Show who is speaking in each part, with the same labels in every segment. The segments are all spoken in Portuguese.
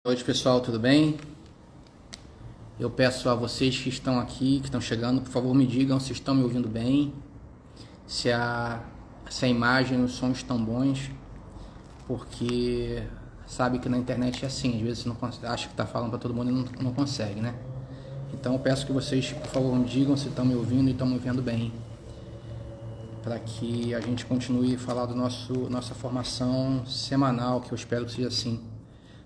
Speaker 1: Boa noite, pessoal, tudo bem? Eu peço a vocês que estão aqui, que estão chegando, por favor me digam se estão me ouvindo bem, se a imagem e o som estão bons, porque sabe que na internet é assim, às vezes você acha que está falando para todo mundo e não consegue, né? Então eu peço que vocês, por favor, me digam se estão me ouvindo e estão me vendo bem, para que a gente continue a falar do nossa formação semanal, que eu espero que seja assim.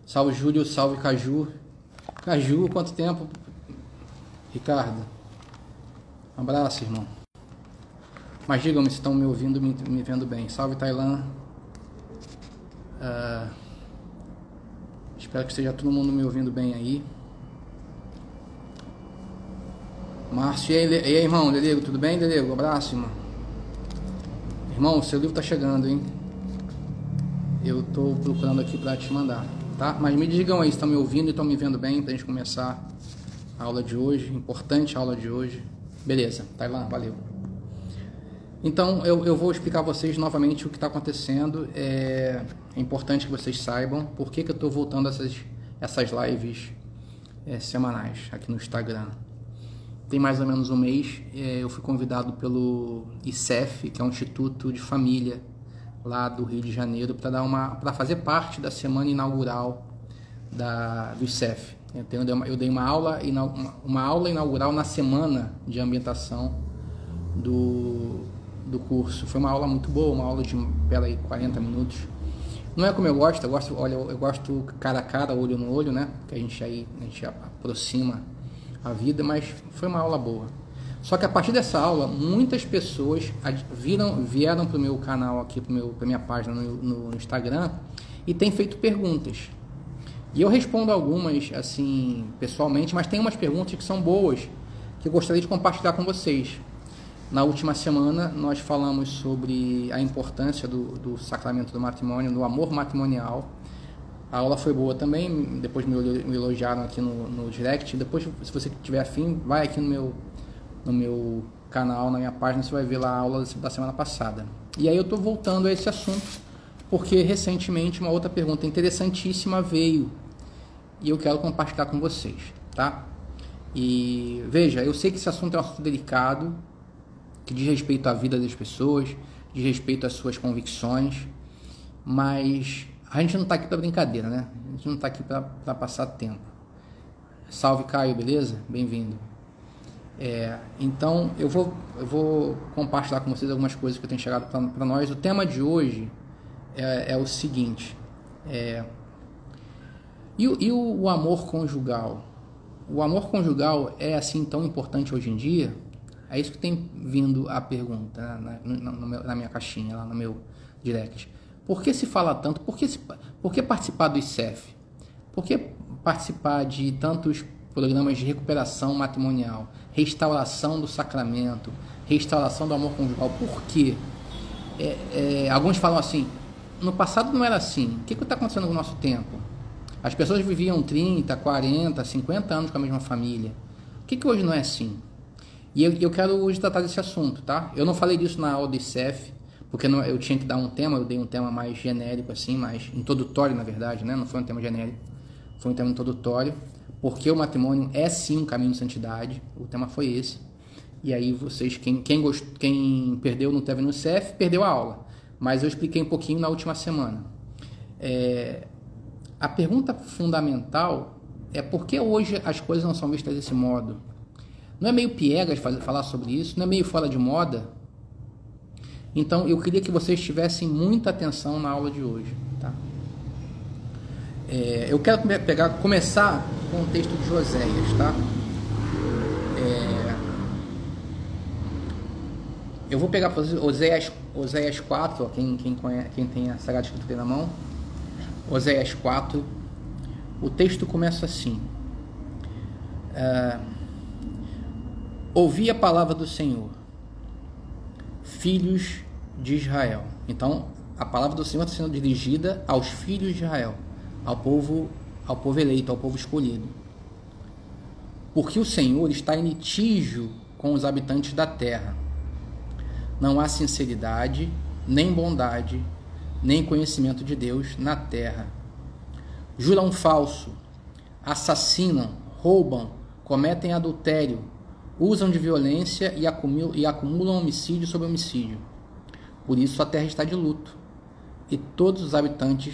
Speaker 1: Salve Júlio, salve Caju. Caju, quanto tempo? Ricardo, um abraço, irmão. Mas digam-me se estão me ouvindo, me vendo bem. Salve Tailã. Espero que esteja todo mundo me ouvindo bem aí. Márcio, e aí irmão, Delego, tudo bem, Delego? Um abraço, irmão. Irmão, seu livro tá chegando, hein? Eu tô procurando aqui para te mandar. Tá? Mas me digam aí, estão me ouvindo e estão me vendo bem pra gente começar a aula de hoje, importante a aula de hoje. Beleza, tá lá, valeu. Então eu vou explicar a vocês novamente o que está acontecendo. É importante que vocês saibam por que eu estou voltando essas lives semanais aqui no Instagram. Tem mais ou menos um mês, eu fui convidado pelo ICEF, que é um Instituto de Família lá do Rio de Janeiro, para fazer parte da semana inaugural do ICEF. Eu dei uma aula inaugural na semana de ambientação do curso. Foi uma aula muito boa, uma aula de 40 minutos. Não é como eu gosto, eu gosto cara a cara, olho no olho, né? Porque a gente aproxima a vida, mas foi uma aula boa. Só que a partir dessa aula, muitas pessoas vieram para o meu canal aqui, para minha página no Instagram, e têm feito perguntas. E eu respondo algumas, assim, pessoalmente, mas tem umas perguntas que são boas, que eu gostaria de compartilhar com vocês. Na última semana, nós falamos sobre a importância do sacramento do matrimônio, do amor matrimonial. A aula foi boa também, depois me elogiaram aqui no direct. Depois, se você tiver afim, vai aqui no meu canal, na minha página, você vai ver lá a aula da semana passada. E aí eu estou voltando a esse assunto, porque recentemente uma outra pergunta interessantíssima veio, e eu quero compartilhar com vocês, tá? E veja, eu sei que esse assunto é um assunto delicado, que diz respeito à vida das pessoas, diz respeito às suas convicções, mas a gente não está aqui para brincadeira, né? A gente não está aqui para passar tempo. Salve Caio, beleza? Bem-vindo. Então eu vou compartilhar com vocês algumas coisas que eu tenho chegado para nós. O tema de hoje é o seguinte: e o amor conjugal? O amor conjugal é assim tão importante hoje em dia? É isso que tem vindo a pergunta na minha caixinha, lá no meu direct. Por que se fala tanto? Por que participar do ICEF? Por que participar de tantos programas de recuperação matrimonial, restauração do sacramento, restauração do amor conjugal? Por quê? Alguns falam assim, no passado não era assim. O que está acontecendo com o nosso tempo? As pessoas viviam 30, 40, 50 anos com a mesma família. Por que hoje não é assim? E eu quero hoje tratar desse assunto, tá? Eu não falei disso na aula do ICEF, porque eu tinha que dar um tema, eu dei um tema mais genérico, assim, mais introdutório, na verdade, né? Não foi um tema genérico, foi um tema introdutório, porque o matrimônio é sim um caminho de santidade, o tema foi esse. E aí vocês, quem perdeu não teve no ICEF, perdeu a aula, mas eu expliquei um pouquinho na última semana. A pergunta fundamental é por que hoje as coisas não são vistas desse modo? Não é meio piegas falar sobre isso? Não é meio fora de moda? Então, eu queria que vocês tivessem muita atenção na aula de hoje, tá? Eu quero começar com o texto de Oséias, tá? Eu vou pegar para vocês Oséias 4, ó, quem tem a Sagrada Escritura na mão. Oséias 4. O texto começa assim: ouvi a palavra do Senhor, filhos de Israel. Então, a palavra do Senhor está sendo dirigida aos filhos de Israel, ao povo eleito, ao povo escolhido. Porque o Senhor está em litígio com os habitantes da terra. Não há sinceridade, nem bondade, nem conhecimento de Deus na terra. Juram falso, assassinam, roubam, cometem adultério, usam de violência e acumulam homicídio sobre homicídio. Por isso a terra está de luto, e todos os habitantes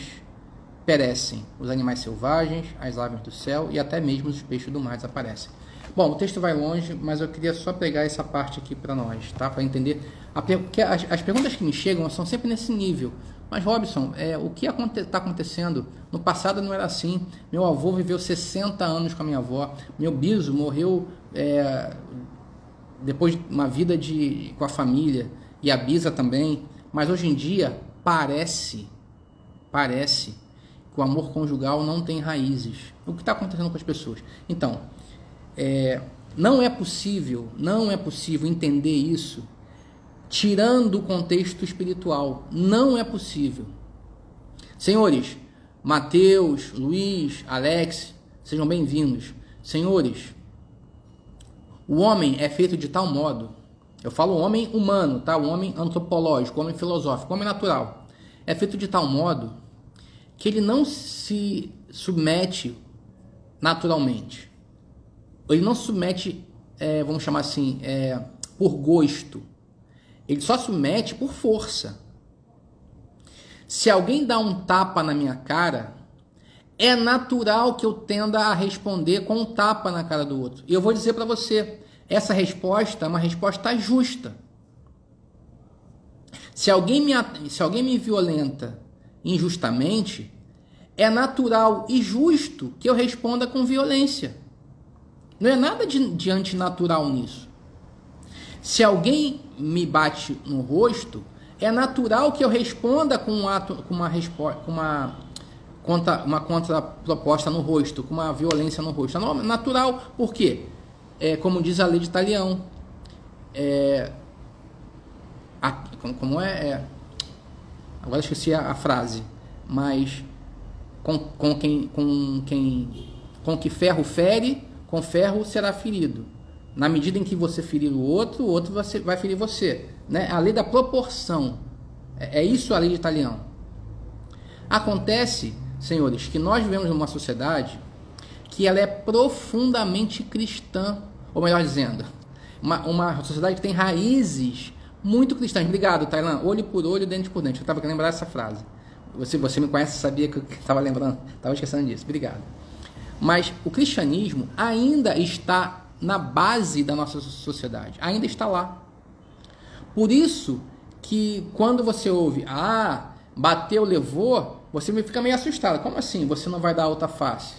Speaker 1: perecem. Os animais selvagens, as aves do céu e até mesmo os peixes do mar desaparecem. Bom, o texto vai longe, mas eu queria só pegar essa parte aqui para nós, tá? Para entender. Porque as perguntas que me chegam são sempre nesse nível. Mas, Robson, o que está acontecendo? No passado não era assim. Meu avô viveu 60 anos com a minha avó. Meu biso morreu depois de uma vida com a família. E a bisa também. Mas hoje em dia, parece que o amor conjugal não tem raízes. O que está acontecendo com as pessoas? Então, não é possível entender isso tirando o contexto espiritual. Não é possível. Senhores, Mateus, Luiz, Alex, sejam bem-vindos. Senhores, o homem é feito de tal modo, eu falo homem humano, tá? O homem antropológico, o homem filosófico, o homem natural, é feito de tal modo que ele não se submete naturalmente. Ele não se submete, vamos chamar assim, por gosto. Ele só submete por força. Se alguém dá um tapa na minha cara, é natural que eu tenda a responder com um tapa na cara do outro. E eu vou dizer para você, essa resposta é uma resposta justa. Se alguém me violenta injustamente, é natural e justo que eu responda com violência. Não é nada de antinatural nisso. Se alguém me bate no rosto, é natural que eu responda com uma contraproposta no rosto, com uma violência no rosto. É natural, por quê? Como diz a lei de Talião, agora esqueci a frase, mas com que ferro fere, com ferro será ferido. Na medida em que você ferir o outro vai ferir você, né? A lei da proporção. É isso a lei de Talião. Acontece, senhores, que nós vivemos numa sociedade que ela é profundamente cristã, ou melhor dizendo, uma sociedade que tem raízes muito cristãs. Obrigado, Tailan. Olho por olho, dente por dente. Eu estava querendo lembrar essa frase. Você me conhece, sabia que eu estava lembrando, estava esquecendo disso. Obrigado. Mas o cristianismo ainda está na base da nossa sociedade, ainda está lá. Por isso que quando você ouve, bateu, levou, você fica meio assustado. Como assim? Você não vai dar outra face?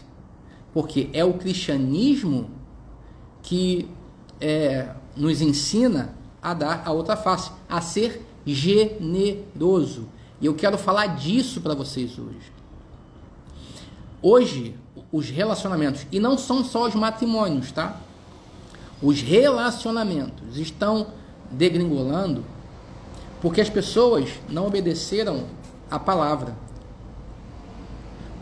Speaker 1: Porque é o cristianismo que nos ensina a dar a outra face, a ser generoso. E eu quero falar disso para vocês hoje. Hoje, os relacionamentos, e não são só os matrimônios, tá? Os relacionamentos estão degringolando porque as pessoas não obedeceram a palavra.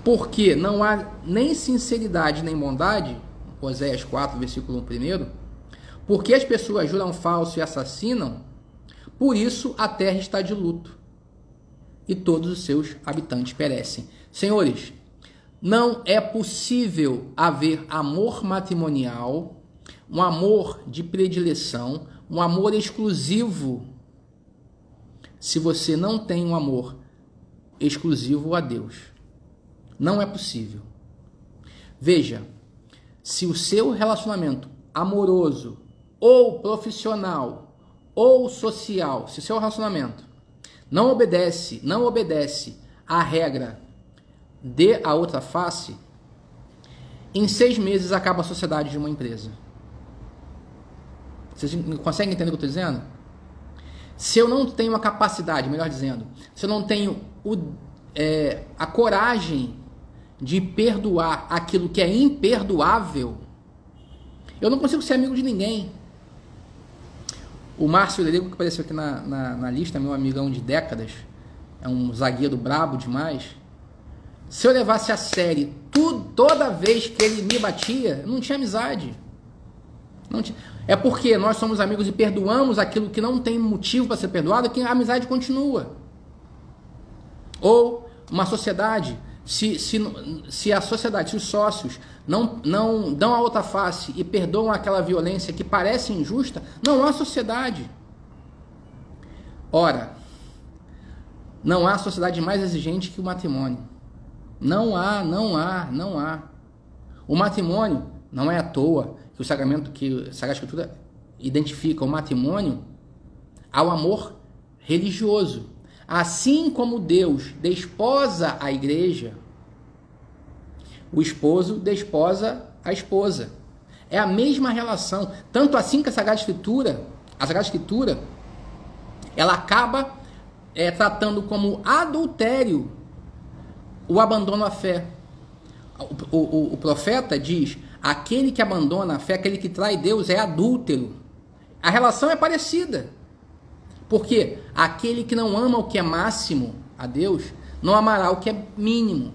Speaker 1: Porque não há nem sinceridade nem bondade, Oséias 4, versículo 1, porque as pessoas juram falso e assassinam, por isso a terra está de luto e todos os seus habitantes perecem. Senhores, não é possível haver amor matrimonial, um amor de predileção, um amor exclusivo, se você não tem um amor exclusivo a Deus. Não é possível. Veja, se o seu relacionamento amoroso, ou profissional, ou social, se o seu relacionamento não obedece à regra dê a outra face, em 6 meses acaba a sociedade de uma empresa. Vocês conseguem entender o que eu estou dizendo? Se eu não tenho a capacidade, melhor dizendo, se eu não tenho a coragem de perdoar aquilo que é imperdoável, eu não consigo ser amigo de ninguém. O Márcio Lerigo, que apareceu aqui na lista, meu amigão de décadas, é um zagueiro brabo demais. Se eu levasse a sério toda vez que ele me batia, eu não tinha amizade. Não tinha. É porque nós somos amigos e perdoamos aquilo que não tem motivo para ser perdoado, que a amizade continua. Ou uma sociedade, Se a sociedade, se os sócios não dão a outra face e perdoam aquela violência que parece injusta, não há sociedade. Ora, não há sociedade mais exigente que o matrimônio. Não há. O matrimônio não é à toa que a Sagrada Escritura identifica o matrimônio ao amor religioso. Assim como Deus desposa a igreja, o esposo desposa a esposa. É a mesma relação. Tanto assim que a Sagrada Escritura, ela acaba tratando como adultério o abandono à fé. O profeta diz: aquele que abandona a fé, aquele que trai Deus é adúltero. A relação é parecida. Porque aquele que não ama o que é máximo a Deus, não amará o que é mínimo,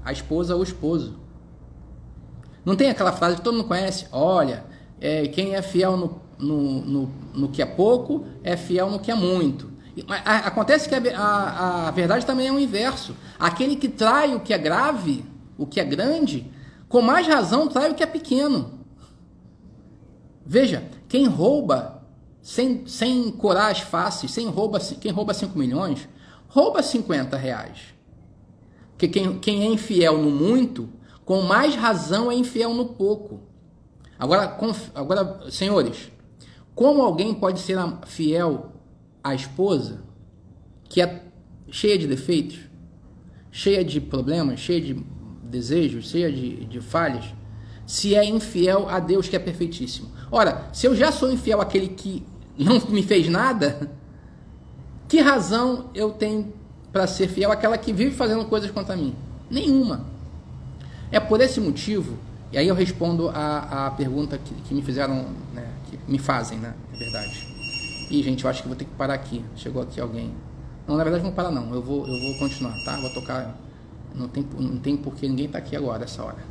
Speaker 1: a esposa ou o esposo. Não tem aquela frase que todo mundo conhece? Olha, quem é fiel no que é pouco, é fiel no que é muito. Acontece que a verdade também é o inverso. Aquele que trai o que é grave, o que é grande, com mais razão trai o que é pequeno. Veja, quem rouba sem corar as faces, quem rouba 5 milhões, rouba 50 reais. Porque quem é infiel no muito, com mais razão é infiel no pouco. Agora, senhores, como alguém pode ser fiel à esposa, que é cheia de defeitos, cheia de problemas, cheia de desejos, cheia de falhas, se é infiel a Deus que é perfeitíssimo? Ora, se eu já sou infiel àquele que não me fez nada, que razão eu tenho para ser fiel àquela que vive fazendo coisas contra mim? Nenhuma. É por esse motivo, e aí eu respondo a pergunta que me fizeram, né, que me fazem, né, é verdade. Ih, gente, eu acho que vou ter que parar aqui. Chegou aqui alguém. Não, na verdade não para não, eu vou continuar, tá? Vou tocar, não tem porque ninguém tá aqui agora, essa hora.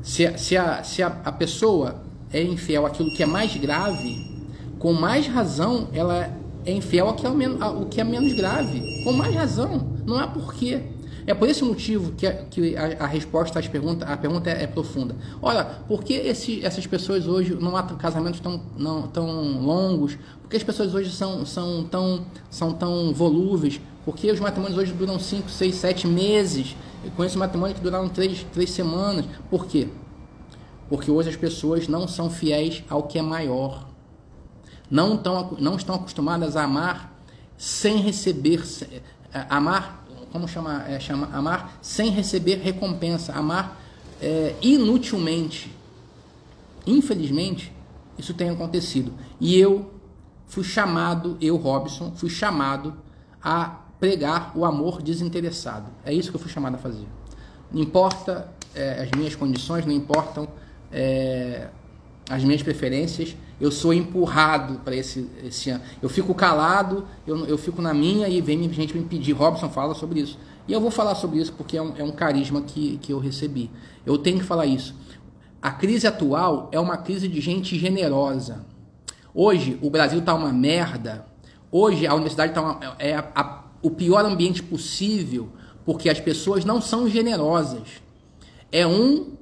Speaker 1: Se a pessoa é infiel àquilo que é mais grave, com mais razão ela é infiel ao que é menos grave. Com mais razão. Não há porquê. É por esse motivo que a resposta às perguntas, a pergunta é profunda. Olha, por que essas pessoas hoje não há casamentos tão longos? Por que as pessoas hoje são tão volúveis? Por que os matrimônios hoje duram 5, 6, 7 meses? Eu conheço matrimônios que duraram 3 semanas. Por quê? Porque hoje as pessoas não são fiéis ao que é maior. Não estão acostumadas a amar sem receber... Amar, como chama? Amar sem receber recompensa. Amar inutilmente. Infelizmente, isso tem acontecido. E eu, Robson, fui chamado a pregar o amor desinteressado. É isso que eu fui chamado a fazer. Não importa as minhas condições, não importam as minhas preferências, eu sou empurrado para esse ano. Eu fico calado, eu fico na minha e vem gente me pedir: Robson, fala sobre isso. E eu vou falar sobre isso porque é um carisma que eu recebi. Eu tenho que falar isso. A crise atual é uma crise de gente generosa. Hoje o Brasil está uma merda. Hoje a universidade está o pior ambiente possível porque as pessoas não são generosas. É um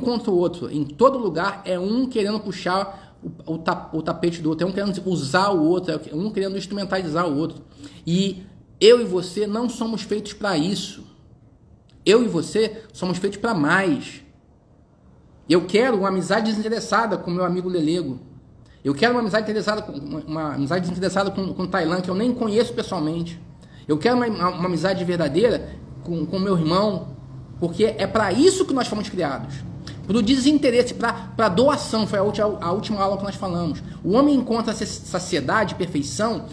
Speaker 1: contra o outro. Em todo lugar é um querendo puxar o tapete do outro, é um querendo usar o outro, é um querendo instrumentalizar o outro. E eu e você não somos feitos para isso. Eu e você somos feitos para mais. Eu quero uma amizade desinteressada com meu amigo Lelego. Eu quero uma amizade desinteressada com o Tailan, que eu nem conheço pessoalmente. Eu quero uma amizade verdadeira com meu irmão. Porque é para isso que nós fomos criados. Para o desinteresse, para a doação. Foi a última aula que nós falamos. O homem encontra saciedade, perfeição,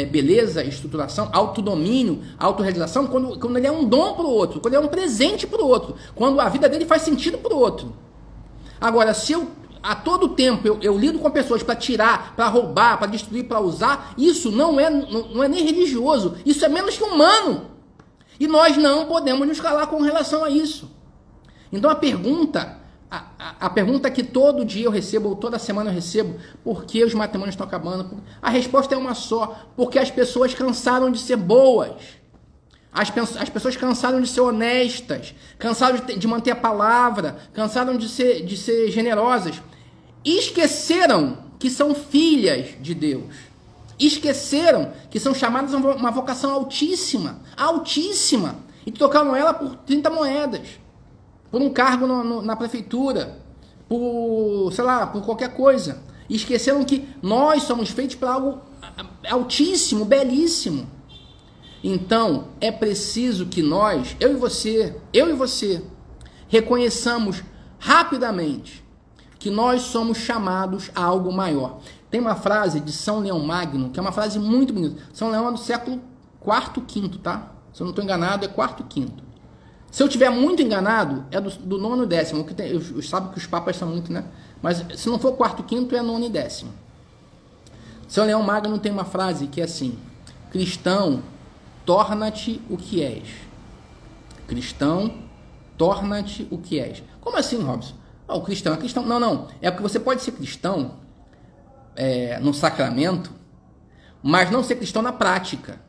Speaker 1: beleza, estruturação, autodomínio, autorrealização, quando ele é um dom para o outro, quando ele é um presente para o outro, quando a vida dele faz sentido para o outro. Agora, se eu a todo tempo eu lido com pessoas para tirar, para roubar, para destruir, para usar, isso não é nem religioso, isso é menos que humano. E nós não podemos nos calar com relação a isso. Então a pergunta A pergunta que todo dia eu recebo, ou toda semana eu recebo, por que os matrimônios estão acabando? A resposta é uma só, porque as pessoas cansaram de ser boas. As pessoas cansaram de ser honestas, cansaram de manter a palavra, cansaram de ser generosas. E esqueceram que são filhas de Deus. Esqueceram que são chamadas a uma vocação altíssima, altíssima. E trocaram ela por 30 moedas. Por um cargo na prefeitura, por, sei lá, por qualquer coisa. E esqueceram que nós somos feitos para algo altíssimo, belíssimo. Então, é preciso que nós, eu e você, reconheçamos rapidamente que nós somos chamados a algo maior. Tem uma frase de São Leão Magno, que é uma frase muito bonita. São Leão é do século IV, V, tá? Se eu não estou enganado, é IV, V. Se eu estiver muito enganado, é do nono e décimo. Eu sabe que os papas são muito, né? Mas se não for quarto, quinto, é nono e décimo. São Leão Magno tem uma frase que é assim: cristão, torna-te o que és. Cristão, torna-te o que és. Como assim, Robson? O cristão é cristão. Não. É porque você pode ser cristão no sacramento, mas não ser cristão na prática.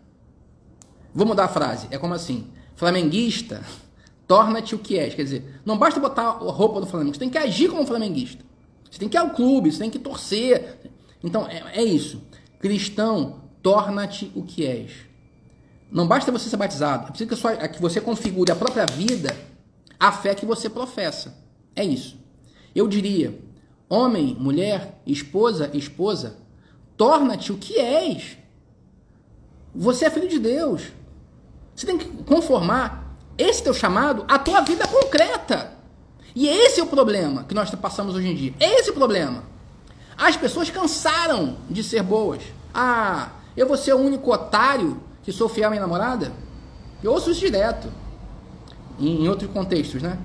Speaker 1: Vou mudar a frase. É como assim: flamenguista, torna-te o que és. Quer dizer, não basta botar a roupa do Flamengo, você tem que agir como flamenguista. Você tem que ir ao clube, você tem que torcer. Então, é isso. Cristão, torna-te o que és. Não basta você ser batizado, é preciso que você configure a própria vida a fé que você professa. É isso. Eu diria, homem, mulher, esposa, torna-te o que és. Você é filho de Deus. Você tem que conformar esse teu chamado à tua vida concreta. E esse é o problema que nós passamos hoje em dia. Esse é o problema. As pessoas cansaram de ser boas. Eu vou ser o único otário que sou fiel à minha namorada? Eu ouço isso direto. Em outros contextos, né?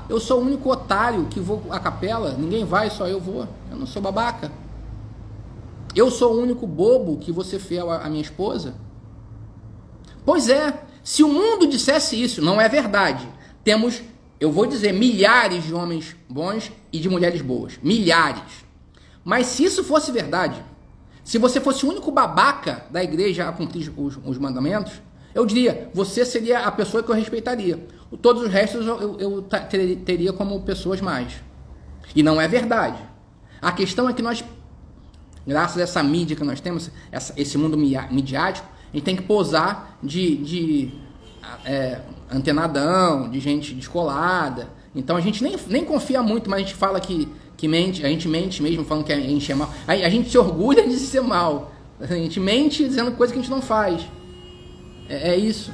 Speaker 1: Eu sou o único otário que vou à capela. Ninguém vai, só eu vou. Eu não sou babaca. Eu sou o único bobo que vou ser fiel à minha esposa? Pois é, se o mundo dissesse isso, não é verdade. Temos, eu vou dizer, milhares de homens bons e de mulheres boas. Milhares. Mas se isso fosse verdade, se você fosse o único babaca da igreja a cumprir os mandamentos, eu diria, você seria a pessoa que eu respeitaria. Todos os restos eu teria como pessoas mais. E não é verdade. A questão é que nós, graças a essa mídia que nós temos, esse mundo midiático, a gente tem que posar de antenadão, de gente descolada. Então a gente nem confia muito, mas a gente fala que mente, a gente mente mesmo falando que a gente é mal. A gente se orgulha de ser mal. A gente mente dizendo coisa que a gente não faz. É isso.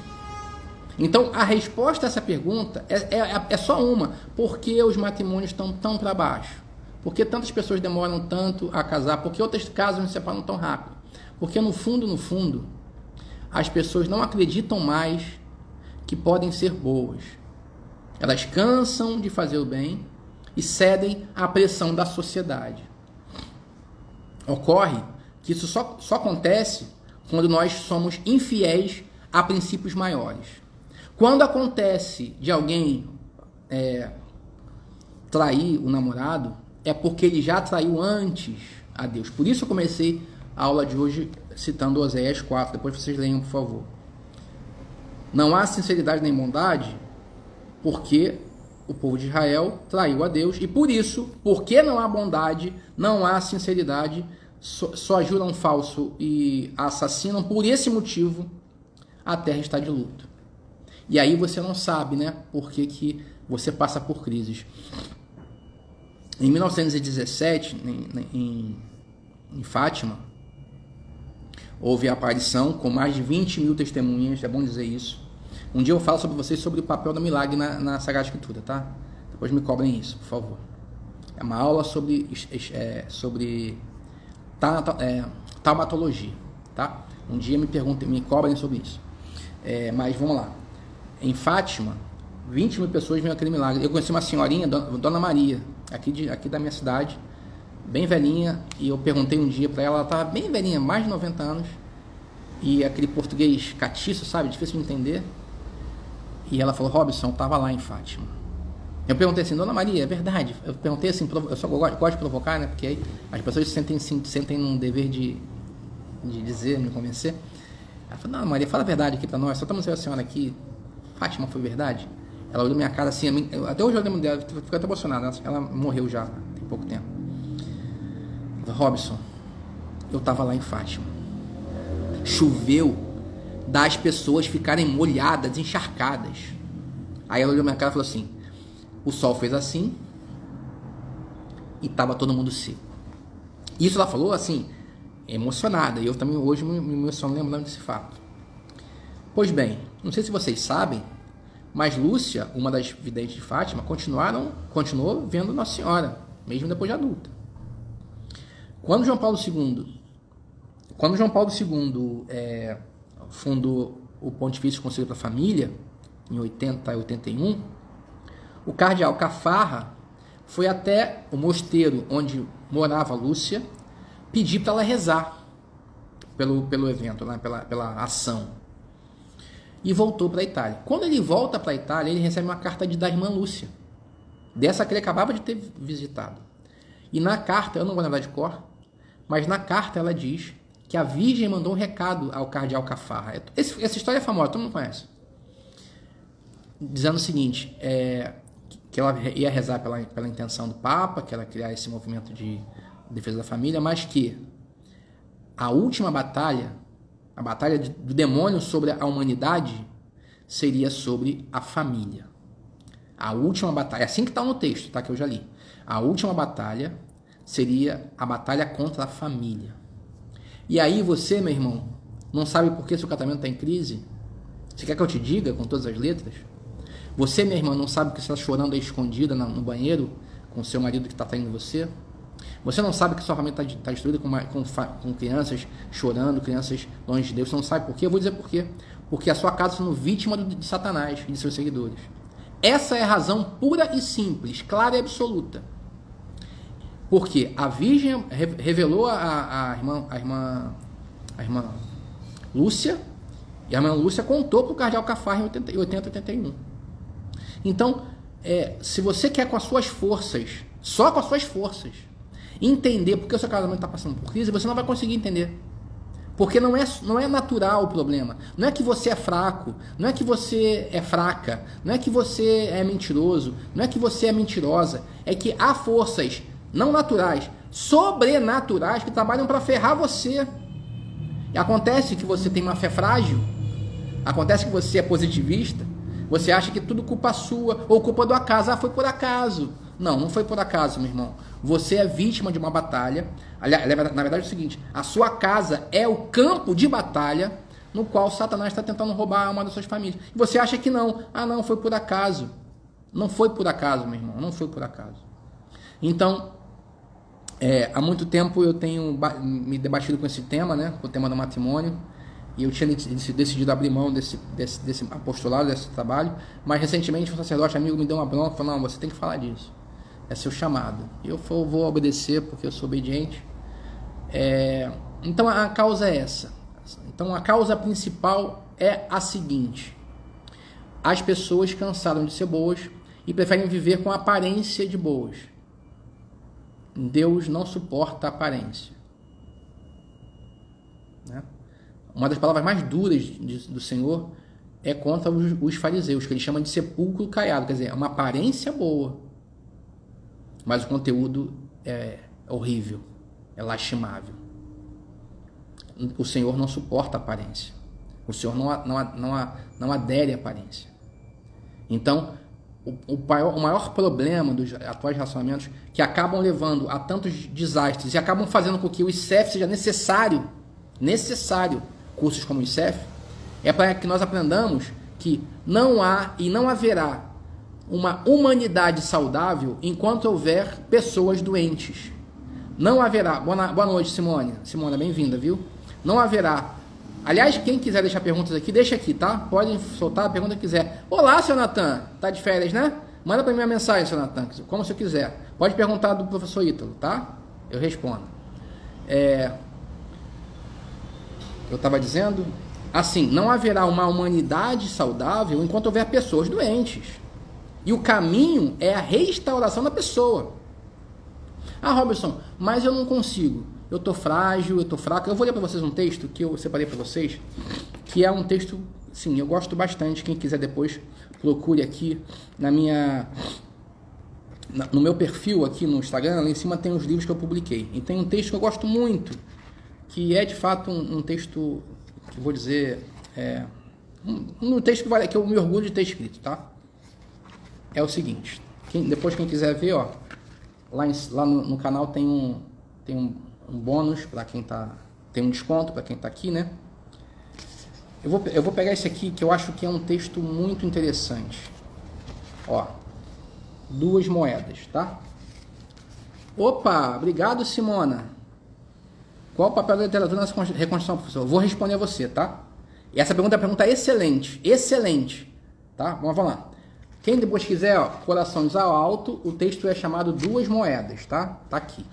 Speaker 1: Então a resposta a essa pergunta é só uma. Por que os matrimônios estão tão para baixo? Por que tantas pessoas demoram tanto a casar? Por que outras casas não se separam tão rápido? Porque no fundo, as pessoas não acreditam mais que podem ser boas. Elas cansam de fazer o bem e cedem à pressão da sociedade. Ocorre que isso só acontece quando nós somos infiéis a princípios maiores. Quando acontece de alguém trair o namorado, é porque ele já traiu antes a Deus. Por isso eu comecei a aula de hoje citando Oséias 4. Depois vocês leiam, por favor. Não há sinceridade nem bondade porque o povo de Israel traiu a Deus. E por isso, porque não há bondade, não há sinceridade, só juram falso e assassinam. Por esse motivo, a terra está de luto. E aí você não sabe, né, por que você passa por crises. Em 1917, em Fátima, houve a aparição com mais de 20 mil testemunhas, é bom dizer isso. Um dia eu falo sobre vocês sobre o papel do milagre na Sagrada Escritura, tá? Depois me cobrem isso, por favor. É uma aula sobre taumatologia, tá? Um dia me cobrem sobre isso. Mas vamos lá. Em Fátima, 20 mil pessoas viram aquele milagre. Eu conheci uma senhorinha, Dona Maria, aqui da minha cidade, bem velhinha, e eu perguntei um dia para ela estava bem velhinha, mais de 90 anos, e aquele português catiço, sabe, difícil de entender, e ela falou: Robson, eu estava lá em Fátima, Eu perguntei assim, Dona Maria, é verdade? Eu perguntei assim, eu só gosto de provocar, né? Porque aí as pessoas sentem num dever de dizer, me convencer. Ela falou, Dona Maria, fala a verdade aqui pra nós, só estamos vendo a senhora aqui, Fátima, foi verdade? Ela olhou minha cara assim, até hoje eu lembro dela, fiquei até emocionado, ela morreu já tem pouco tempo. Robson, eu tava lá em Fátima. Choveu das pessoas ficarem molhadas, encharcadas. Aí ela olhou minha cara e falou assim, o sol fez assim e tava todo mundo seco. Isso ela falou assim, emocionada, e eu também hoje me emociono lembrando desse fato. Pois bem, não sei se vocês sabem, mas Lúcia, uma das videntes de Fátima, continuou vendo Nossa Senhora, mesmo depois de adulta. Quando João Paulo II fundou o Pontifício Conselho para a Família, em 81, o cardeal Cafarra foi até o mosteiro onde morava Lúcia, pedir para ela rezar pelo evento, né, pela ação. E voltou para a Itália. Quando ele volta para a Itália, ele recebe uma carta da irmã Lúcia, dessa que ele acabava de ter visitado. E na carta, eu não vou lembrar de cor, mas na carta ela diz que a Virgem mandou um recado ao cardeal Cafarra. Essa história é famosa, todo mundo conhece. Dizendo o seguinte, que ela ia rezar pela intenção do Papa, que ela criar esse movimento de defesa da família, mas que a última batalha, a batalha do demônio sobre a humanidade, seria sobre a família. A última batalha, é assim que está no texto, tá, que eu já li. A última batalha seria a batalha contra a família. E aí você, meu irmão, não sabe por que seu casamento está em crise? Você quer que eu te diga com todas as letras? Você, minha irmã, não sabe que você está chorando aí escondida no banheiro com seu marido que está traindo você? Você não sabe que sua família está destruída com crianças chorando, crianças longe de Deus? Você não sabe por quê? Eu vou dizer por quê. Porque a sua casa está sendo vítima de Satanás e de seus seguidores. Essa é a razão pura e simples, clara e absoluta. Porque a Virgem revelou a irmã Lúcia, e a irmã Lúcia contou para o cardeal Cafarra em 81. Então, se você quer com as suas forças, só com as suas forças, entender porque o seu casamento está passando por crise, você não vai conseguir entender. Porque não é natural o problema. Não é que você é fraco, não é que você é fraca, não é que você é mentiroso, não é que você é mentirosa. É que há forças não naturais, sobrenaturais, que trabalham para ferrar você. E acontece que você tem uma fé frágil, acontece que você é positivista, você acha que tudo culpa sua, ou culpa do acaso. Ah, foi por acaso. Não, não foi por acaso, meu irmão. Você é vítima de uma batalha. Aliás, na verdade é o seguinte, a sua casa é o campo de batalha no qual Satanás está tentando roubar a alma das suas famílias. E você acha que não. Ah, não, foi por acaso. Não foi por acaso, meu irmão, não foi por acaso. Então, há muito tempo eu tenho me debatido com esse tema, né, com o tema do matrimônio, e eu tinha decidido abrir mão desse apostolado, desse trabalho, mas recentemente um sacerdote amigo me deu uma bronca, falou, não, você tem que falar disso, é seu chamado. E eu vou obedecer porque eu sou obediente. Então a causa é essa. Então a causa principal é a seguinte: as pessoas cansaram de ser boas e preferem viver com a aparência de boas. Deus não suporta a aparência, né? Uma das palavras mais duras do Senhor é contra os fariseus, que ele chama de sepulcro caiado, quer dizer, é uma aparência boa, mas o conteúdo é horrível, é lastimável. O Senhor não suporta a aparência, o Senhor não adere à aparência. Então, o maior problema dos atuais relacionamentos, que acabam levando a tantos desastres e acabam fazendo com que o ICEF seja necessário, cursos como o ICEF, é para que nós aprendamos que não há e não haverá uma humanidade saudável enquanto houver pessoas doentes. Não haverá. Boa noite, Simone. Simone, bem-vinda, viu? Não haverá. Aliás, quem quiser deixar perguntas aqui, deixa aqui, tá? Podem soltar a pergunta que quiser. Olá, seu Natan. Tá de férias, né? Manda para mim uma mensagem, seu Natan, como você quiser. Pode perguntar do professor Ítalo, tá? Eu respondo. Eu estava dizendo, assim, não haverá uma humanidade saudável enquanto houver pessoas doentes. E o caminho é a restauração da pessoa. Ah, Robson, mas eu não consigo. Eu tô frágil, eu tô fraco. Eu vou ler para vocês um texto que eu separei para vocês, que é um texto, sim, eu gosto bastante. Quem quiser depois, procure aqui no meu perfil aqui no Instagram, lá em cima tem os livros que eu publiquei. E tem um texto que eu gosto muito, que é de fato um texto, que eu vou dizer, um texto que eu me orgulho de ter escrito, tá? É o seguinte, depois quem quiser ver, ó, lá no canal tem um bônus para quem tá, tem um desconto para quem tá aqui, né? Eu vou pegar esse aqui, que eu acho que é um texto muito interessante. Ó, 2 moedas, tá? Opa, obrigado, Simona. Qual o papel da literatura nessa reconstrução, professor? Eu vou responder a você, tá? E essa pergunta é uma pergunta excelente, excelente, tá? Vamos lá. Quem depois quiser, ó, corações ao alto, o texto é chamado 2 moedas, tá? Tá aqui.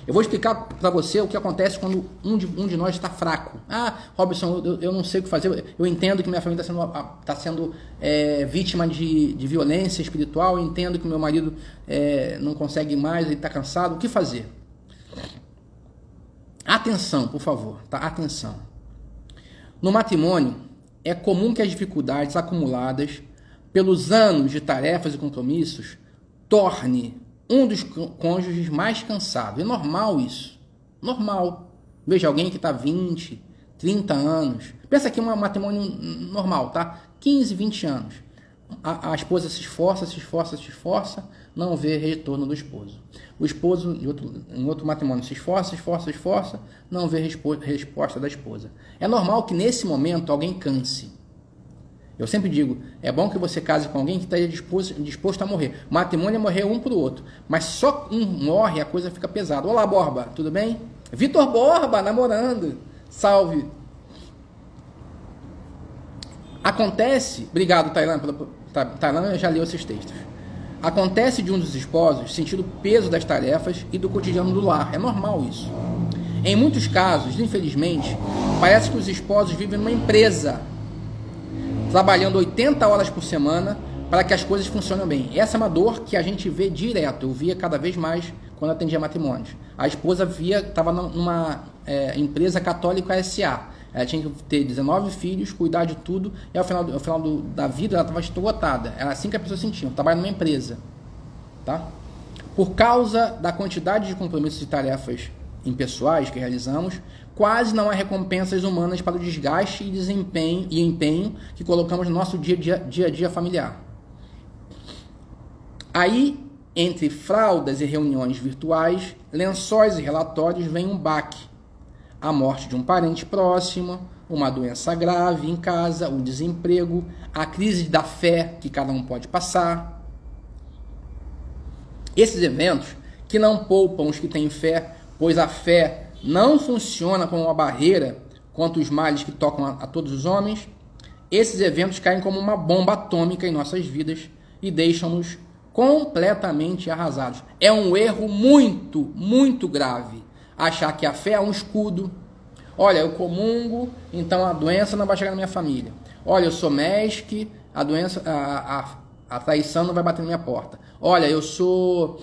Speaker 1: Eu vou explicar para você o que acontece quando um de nós está fraco. Ah, Robson, eu não sei o que fazer. Eu entendo que minha família está sendo vítima de violência espiritual. Eu entendo que meu marido não consegue mais, ele está cansado. O que fazer? Atenção, por favor, tá? Atenção. No matrimônio, é comum que as dificuldades acumuladas pelos anos de tarefas e compromissos torne um dos cônjuges mais cansado. É normal isso. Normal. Veja, alguém que está 20, 30 anos. Pensa aqui um matrimônio normal, tá? 15, 20 anos. A esposa se esforça, não vê retorno do esposo. O esposo, em outro matrimônio, se esforça, não vê resposta da esposa. É normal que nesse momento alguém canse. Eu sempre digo, é bom que você case com alguém que esteja disposto a morrer. O matrimônio é morrer um pro outro. Mas só um morre, a coisa fica pesada. Olá, Borba, tudo bem? Vitor Borba, namorando. Salve. Acontece, obrigado, Tailã, já leu esses textos. Acontece de um dos esposos sentir o peso das tarefas e do cotidiano do lar. É normal isso. Em muitos casos, infelizmente, parece que os esposos vivem numa empresa, trabalhando 80 horas por semana para que as coisas funcionem bem. Essa é uma dor que a gente vê direto. Eu via cada vez mais quando atendia matrimônios. A esposa estava numa empresa católica S.A. Ela tinha que ter 19 filhos, cuidar de tudo, e ao final da vida ela estava esgotada. Era assim que a pessoa sentia, trabalha numa empresa. Tá? Por causa da quantidade de compromissos e tarefas impessoais que realizamos, quase não há recompensas humanas para o desgaste e empenho que colocamos no nosso dia a dia familiar. Aí, entre fraldas e reuniões virtuais, lençóis e relatórios, vem um baque. A morte de um parente próximo, uma doença grave em casa, o desemprego, a crise da fé que cada um pode passar. Esses eventos que não poupam os que têm fé, pois a fé não funciona como uma barreira contra os males que tocam a todos os homens, esses eventos caem como uma bomba atômica em nossas vidas e deixam-nos completamente arrasados. É um erro muito, muito grave achar que a fé é um escudo. Olha, eu comungo, então a doença não vai chegar na minha família. Olha, eu sou mesque, a doença, a traição não vai bater na minha porta. Olha, eu sou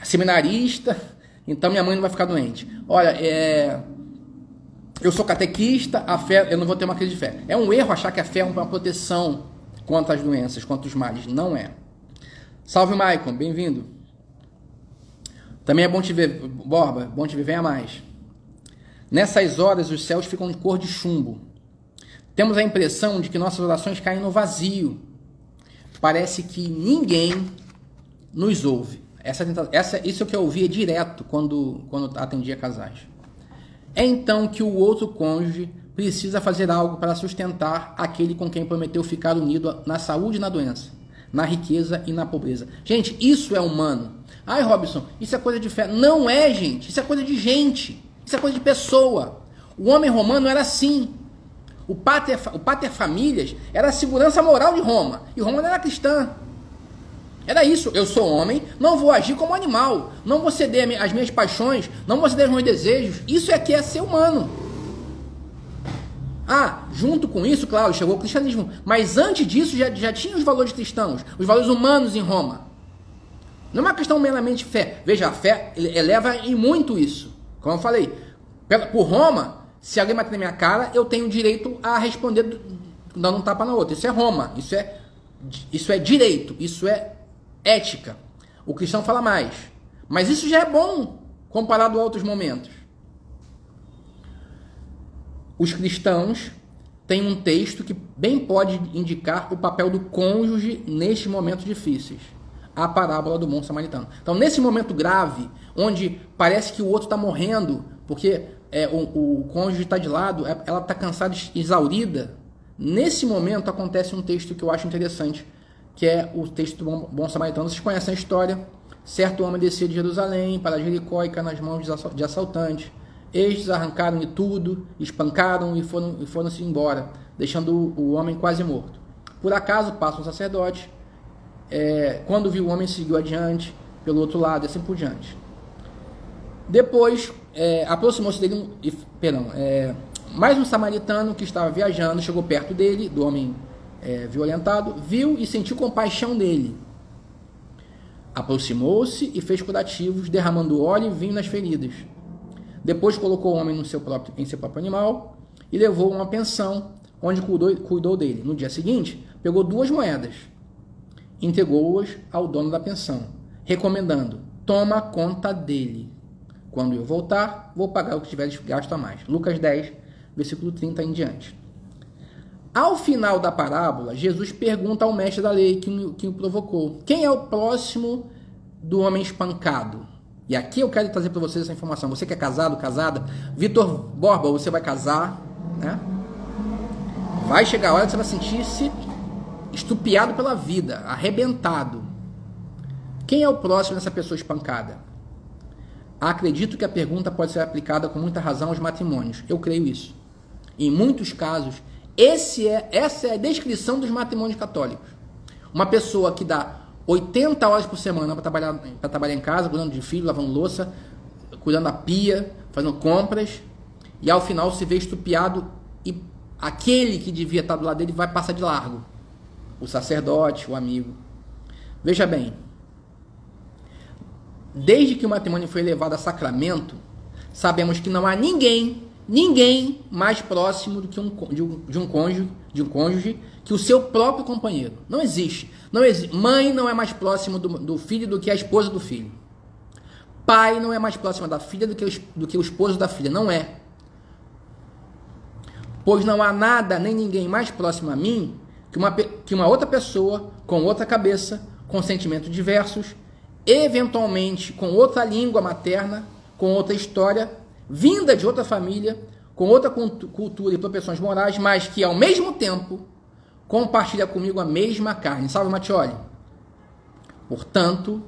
Speaker 1: seminarista, então minha mãe não vai ficar doente. Olha, eu sou catequista, a fé, eu não vou ter uma crise de fé. É um erro achar que a fé é uma proteção contra as doenças, contra os males. Não é. Salve, Maicon, bem-vindo. Também é bom te ver, Borba, bom te ver, venha mais. Nessas horas, os céus ficam de cor de chumbo. Temos a impressão de que nossas orações caem no vazio. Parece que ninguém nos ouve. Isso é o que eu ouvia direto quando atendia casais. É então que o outro cônjuge precisa fazer algo para sustentar aquele com quem prometeu ficar unido na saúde e na doença, na riqueza e na pobreza. Gente, isso é humano. Ai, Robson, isso é coisa de fé. Não é, gente. Isso é coisa de gente. Isso é coisa de pessoa. O homem romano era assim. O pater familias era a segurança moral de Roma. E Roma não era cristã. Era isso. Eu sou homem, não vou agir como animal. Não vou ceder às minhas paixões, não vou ceder aos meus desejos. Isso é que é ser humano. Junto com isso, claro, chegou o cristianismo. Mas antes disso já tinha os valores cristãos, os valores humanos em Roma. Não é uma questão meramente fé. Veja, a fé eleva em muito isso. Como eu falei, por Roma, se alguém bater na minha cara, eu tenho direito a responder dando um tapa na outra. Isso é Roma, isso é direito, isso é ética. O cristão fala mais. Mas isso já é bom comparado a outros momentos. Os cristãos têm um texto que bem pode indicar o papel do cônjuge nestes momentos difíceis. A parábola do bom samaritano. Então, nesse momento grave, onde parece que o outro está morrendo, porque o cônjuge está de lado, ela está cansada, exaurida, nesse momento acontece um texto que eu acho interessante, que é o texto do bom samaritano. Vocês conhecem a história? Certo homem descia de Jerusalém para Jericó e caiu nas mãos de assaltantes. Estes arrancaram-lhe tudo, espancaram e foram-se embora, deixando o homem quase morto. Por acaso passa um sacerdote, quando viu o homem, seguiu adiante, pelo outro lado, e assim por diante. Depois, aproximou-se dele, mais um samaritano que estava viajando, chegou perto dele, do homem violentado, viu e sentiu compaixão dele. Aproximou-se e fez curativos, derramando óleo e vinho nas feridas. Depois colocou o homem em seu próprio animal e levou a uma pensão, onde cuidou dele. No dia seguinte, pegou 2 moedas, entregou-as ao dono da pensão, recomendando: toma conta dele. Quando eu voltar, vou pagar o que tiver gasto a mais. Lucas 10, versículo 30 em diante. Ao final da parábola, Jesus pergunta ao mestre da lei que o provocou: quem é o próximo do homem espancado? E aqui eu quero trazer para vocês essa informação. Você que é casado, casada, Vitor Borba, você vai casar, né? Vai chegar a hora que você vai sentir-se estupiado pela vida, arrebentado. Quem é o próximo dessa pessoa espancada? Acredito que a pergunta pode ser aplicada com muita razão aos matrimônios. Eu creio isso. Em muitos casos, essa é a descrição dos matrimônios católicos. Uma pessoa que dá 80 horas por semana para trabalhar em casa, cuidando de filho, lavando louça, cuidando da pia, fazendo compras, e ao final se vê estupiado e aquele que devia estar do lado dele vai passar de largo. O sacerdote, o amigo. Veja bem, desde que o matrimônio foi levado a sacramento, sabemos que não há ninguém mais próximo do que de um cônjuge que o seu próprio companheiro. Não existe. Mãe não é mais próximo do filho do que a esposa do filho. Pai não é mais próximo da filha do que o esposo da filha. Não é. Pois não há nada nem ninguém mais próximo a mim que uma outra pessoa com outra cabeça, com sentimentos diversos, eventualmente com outra língua materna, com outra história, vinda de outra família, com outra cultura e propensões morais, mas que ao mesmo tempo compartilha comigo a mesma carne. Salve, Mattioli. Portanto,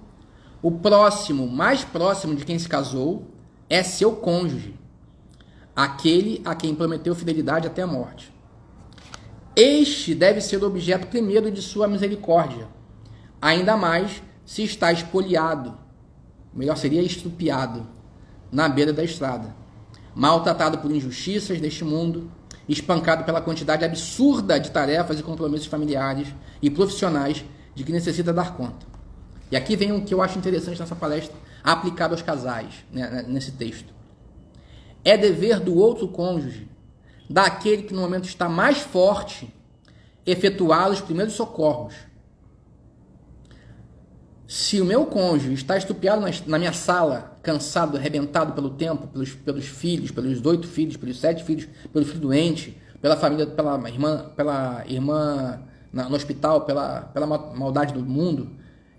Speaker 1: o próximo, mais próximo de quem se casou, é seu cônjuge, aquele a quem prometeu fidelidade até a morte. Este deve ser o objeto primeiro de sua misericórdia, ainda mais se está espoliado, melhor seria estrupiado, na beira da estrada, maltratado por injustiças deste mundo, espancado pela quantidade absurda de tarefas e compromissos familiares e profissionais de que necessita dar conta. E aqui vem o que eu acho interessante nessa palestra, aplicado aos casais, né, nesse texto. É dever do outro cônjuge, daquele que no momento está mais forte, efetuar os primeiros socorros. Se o meu cônjuge está estupiado na minha sala, cansado, arrebentado pelo tempo, pelos filhos, pelos 8 filhos, pelos 7 filhos, pelo filho doente, pela família, pela irmã no hospital, pela maldade do mundo,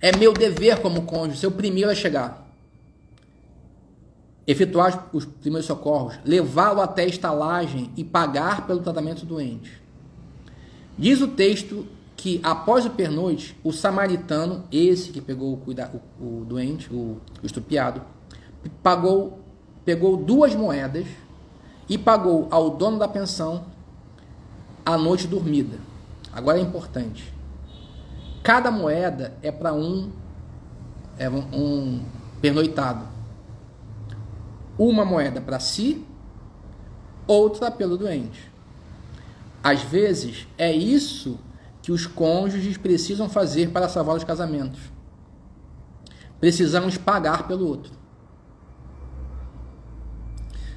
Speaker 1: é meu dever como cônjuge ser o primeiro a chegar. Efetuar os primeiros socorros, levá-lo até a estalagem e pagar pelo tratamento doente. Diz o texto que após o pernoite, o samaritano, esse que pegou o doente, o estupiado, pegou 2 moedas e pagou ao dono da pensão a noite dormida. Agora é importante. Cada moeda é para um pernoitado. Uma moeda para si, outra pelo doente. Às vezes, é isso que os cônjuges precisam fazer para salvar os casamentos. Precisamos pagar pelo outro.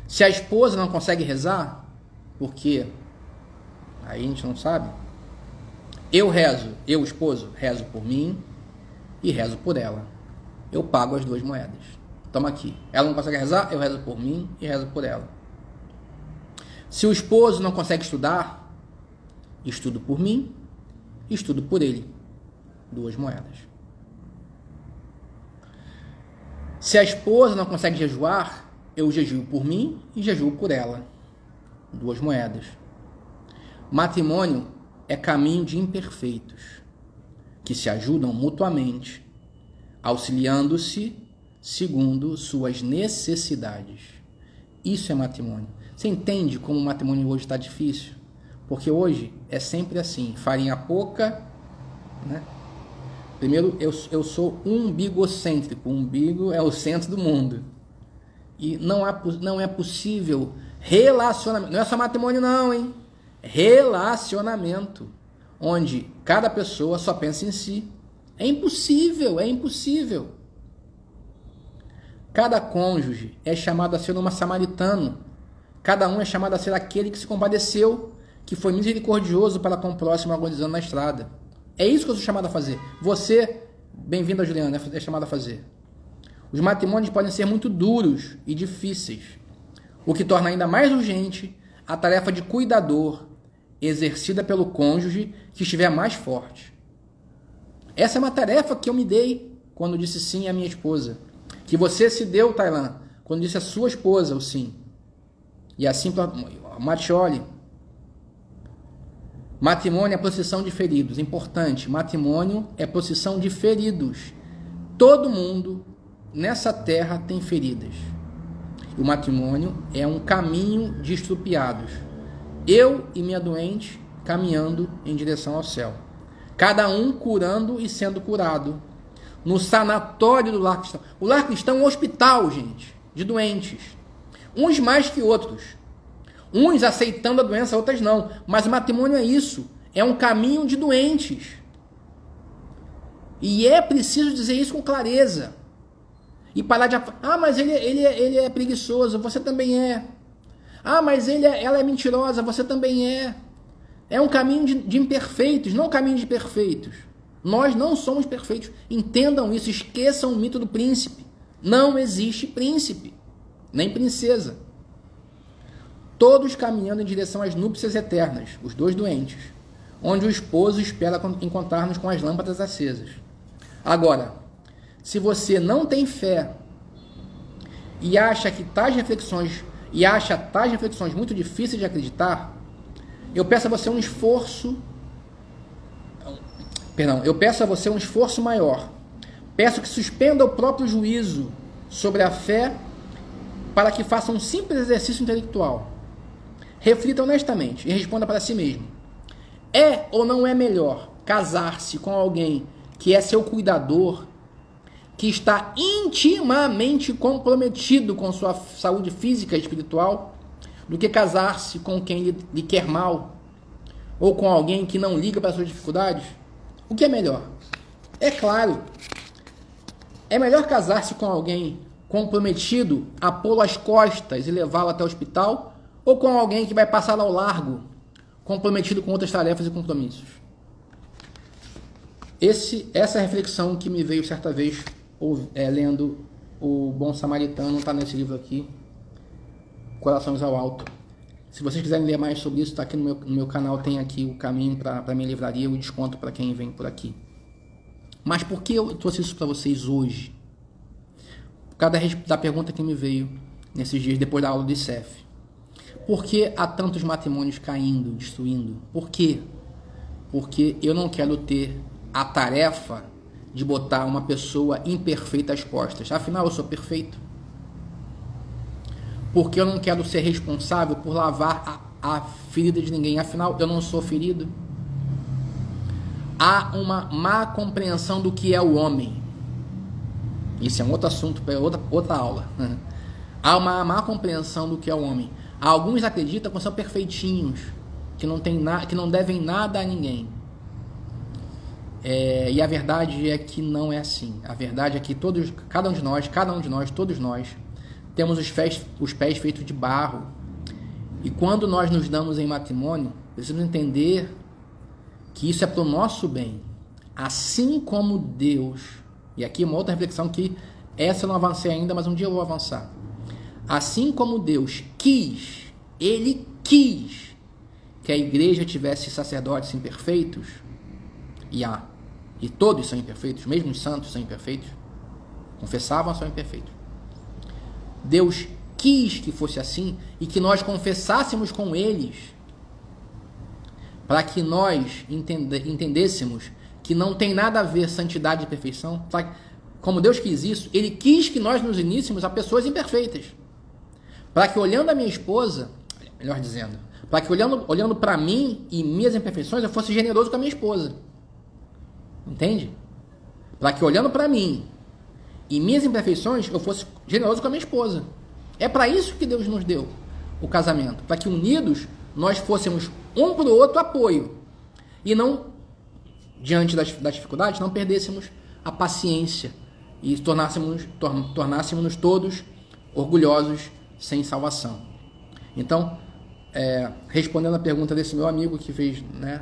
Speaker 1: Se a esposa não consegue rezar, porque aí a gente não sabe, eu, esposo, rezo por mim e rezo por ela. Eu pago as duas moedas. Toma aqui. Ela não consegue rezar, eu rezo por mim e rezo por ela. Se o esposo não consegue estudar, estudo por mim, estudo por ele. Duas moedas. Se a esposa não consegue jejuar, eu jejuo por mim e jejuo por ela. Duas moedas. Matrimônio é caminho de imperfeitos, que se ajudam mutuamente, auxiliando-se segundo suas necessidades. Isso é matrimônio. Você entende como o matrimônio hoje está difícil? Porque hoje é sempre assim, farinha pouca, né? Primeiro, eu sou umbigocêntrico. O umbigo é o centro do mundo. E não é possível relacionamento. Não é só matrimônio não, hein? Relacionamento. Onde cada pessoa só pensa em si. É impossível, é impossível. Cada cônjuge é chamado a ser um samaritano. Cada um é chamado a ser aquele que se compadeceu, que foi misericordioso para com o próximo agonizando na estrada. É isso que eu sou chamado a fazer. Você, bem-vindo a Juliana, é chamado a fazer. Os matrimônios podem ser muito duros e difíceis, o que torna ainda mais urgente a tarefa de cuidador exercida pelo cônjuge que estiver mais forte. Essa é uma tarefa que eu me dei quando disse sim à minha esposa. Que você se deu, Tailan, quando disse à sua esposa o sim. E assim para Matioli. Matrimônio é procissão de feridos. Importante, matrimônio é procissão de feridos. Todo mundo nessa terra tem feridas. O matrimônio é um caminho de estrupiados. Eu e minha doente caminhando em direção ao céu. Cada um curando e sendo curado. No sanatório do lar cristão. O lar cristão é um hospital, gente, de doentes. Uns mais que outros. Uns aceitando a doença, outras não. Mas o matrimônio é isso. É um caminho de doentes. E é preciso dizer isso com clareza. E parar de... Ah, mas ele é preguiçoso. Você também é. Ah, mas ela é mentirosa. Você também é. É um caminho de imperfeitos, não um caminho de perfeitos. Nós não somos perfeitos. Entendam isso. Esqueçam o mito do príncipe. Não existe príncipe. Nem princesa. Todos caminhando em direção às núpcias eternas, os dois doentes, onde o esposo espera encontrar-nos com as lâmpadas acesas. Agora, se você não tem fé e acha tais reflexões muito difíceis de acreditar, eu peço a você um esforço maior. Peço que suspenda o próprio juízo sobre a fé para que faça um simples exercício intelectual. Reflita honestamente e responda para si mesmo. É ou não é melhor casar-se com alguém que é seu cuidador, que está intimamente comprometido com sua saúde física e espiritual, do que casar-se com quem lhe quer mal, ou com alguém que não liga para suas dificuldades? O que é melhor? É claro, é melhor casar-se com alguém comprometido a pô-lo às costas e levá-lo até o hospital, ou com alguém que vai passar ao largo, comprometido com outras tarefas e compromissos? Essa é a reflexão que me veio certa vez lendo O Bom Samaritano, está nesse livro aqui, Corações ao Alto. Se vocês quiserem ler mais sobre isso, está aqui no meu canal, tem aqui o caminho para a minha livraria, o desconto para quem vem por aqui. Mas por que eu trouxe isso para vocês hoje? Por causa da pergunta que me veio nesses dias, depois da aula de ICEF. Por que há tantos matrimônios caindo, destruindo? Por quê? Porque eu não quero ter a tarefa de botar uma pessoa imperfeita às costas. Afinal, eu sou perfeito. Porque eu não quero ser responsável por lavar a ferida de ninguém. Afinal, eu não sou ferido. Há uma má compreensão do que é o homem. Isso é um outro assunto para outra aula. Há uma má compreensão do que é o homem. Alguns acreditam que são perfeitinhos, que não devem nada a ninguém. E a verdade é que não é assim. A verdade é que cada um de nós, todos nós, temos os pés feitos de barro. E quando nós nos damos em matrimônio, precisamos entender que isso é para o nosso bem. Assim como Deus, e aqui uma outra reflexão que essa eu não avancei ainda, mas um dia eu vou avançar. Assim como Deus quis, Ele quis que a igreja tivesse sacerdotes imperfeitos, e todos são imperfeitos, mesmo os santos são imperfeitos, confessavam, são imperfeitos. Deus quis que fosse assim e que nós confessássemos com eles, para que nós entendêssemos que não tem nada a ver santidade e perfeição. Como Deus quis isso, Ele quis que nós nos uníssemos a pessoas imperfeitas, para que olhando a minha esposa, melhor dizendo, para que olhando para mim e minhas imperfeições, eu fosse generoso com a minha esposa. Entende? Para que olhando para mim e minhas imperfeições, eu fosse generoso com a minha esposa. É para isso que Deus nos deu o casamento, para que unidos nós fôssemos um para o outro apoio e não, diante das dificuldades, não perdêssemos a paciência e tornássemos todos orgulhosos sem salvação. Então, respondendo a pergunta desse meu amigo que fez, né?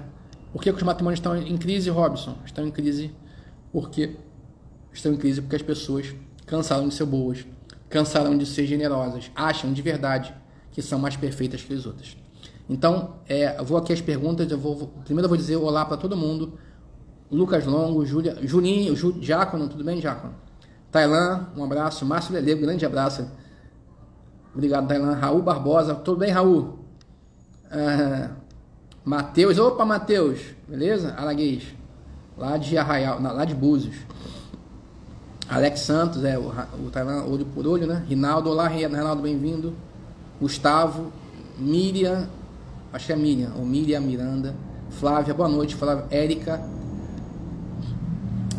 Speaker 1: Por que os matrimônios estão em crise, Robson? Estão em crise porque as pessoas cansaram de ser boas, cansaram de ser generosas, acham de verdade que são mais perfeitas que as outras. Então, eu vou aqui às perguntas, primeiro eu vou dizer olá para todo mundo. Lucas Longo, Juninho, Diácono, tudo bem, Diácono? Tailan, um abraço. Márcio Lele, um grande abraço. Obrigado, Tailan. Raul Barbosa, tudo bem, Raul? Matheus, opa, Matheus, beleza? Araguês, lá de Arraial, lá de Búzios. Alex Santos, o Tailan, olho por olho, né? Rinaldo, olá, Rinaldo, bem-vindo. Gustavo, Miriam, acho que é Miriam, ou Miriam Miranda. Flávia, boa noite. Flávia, Érica.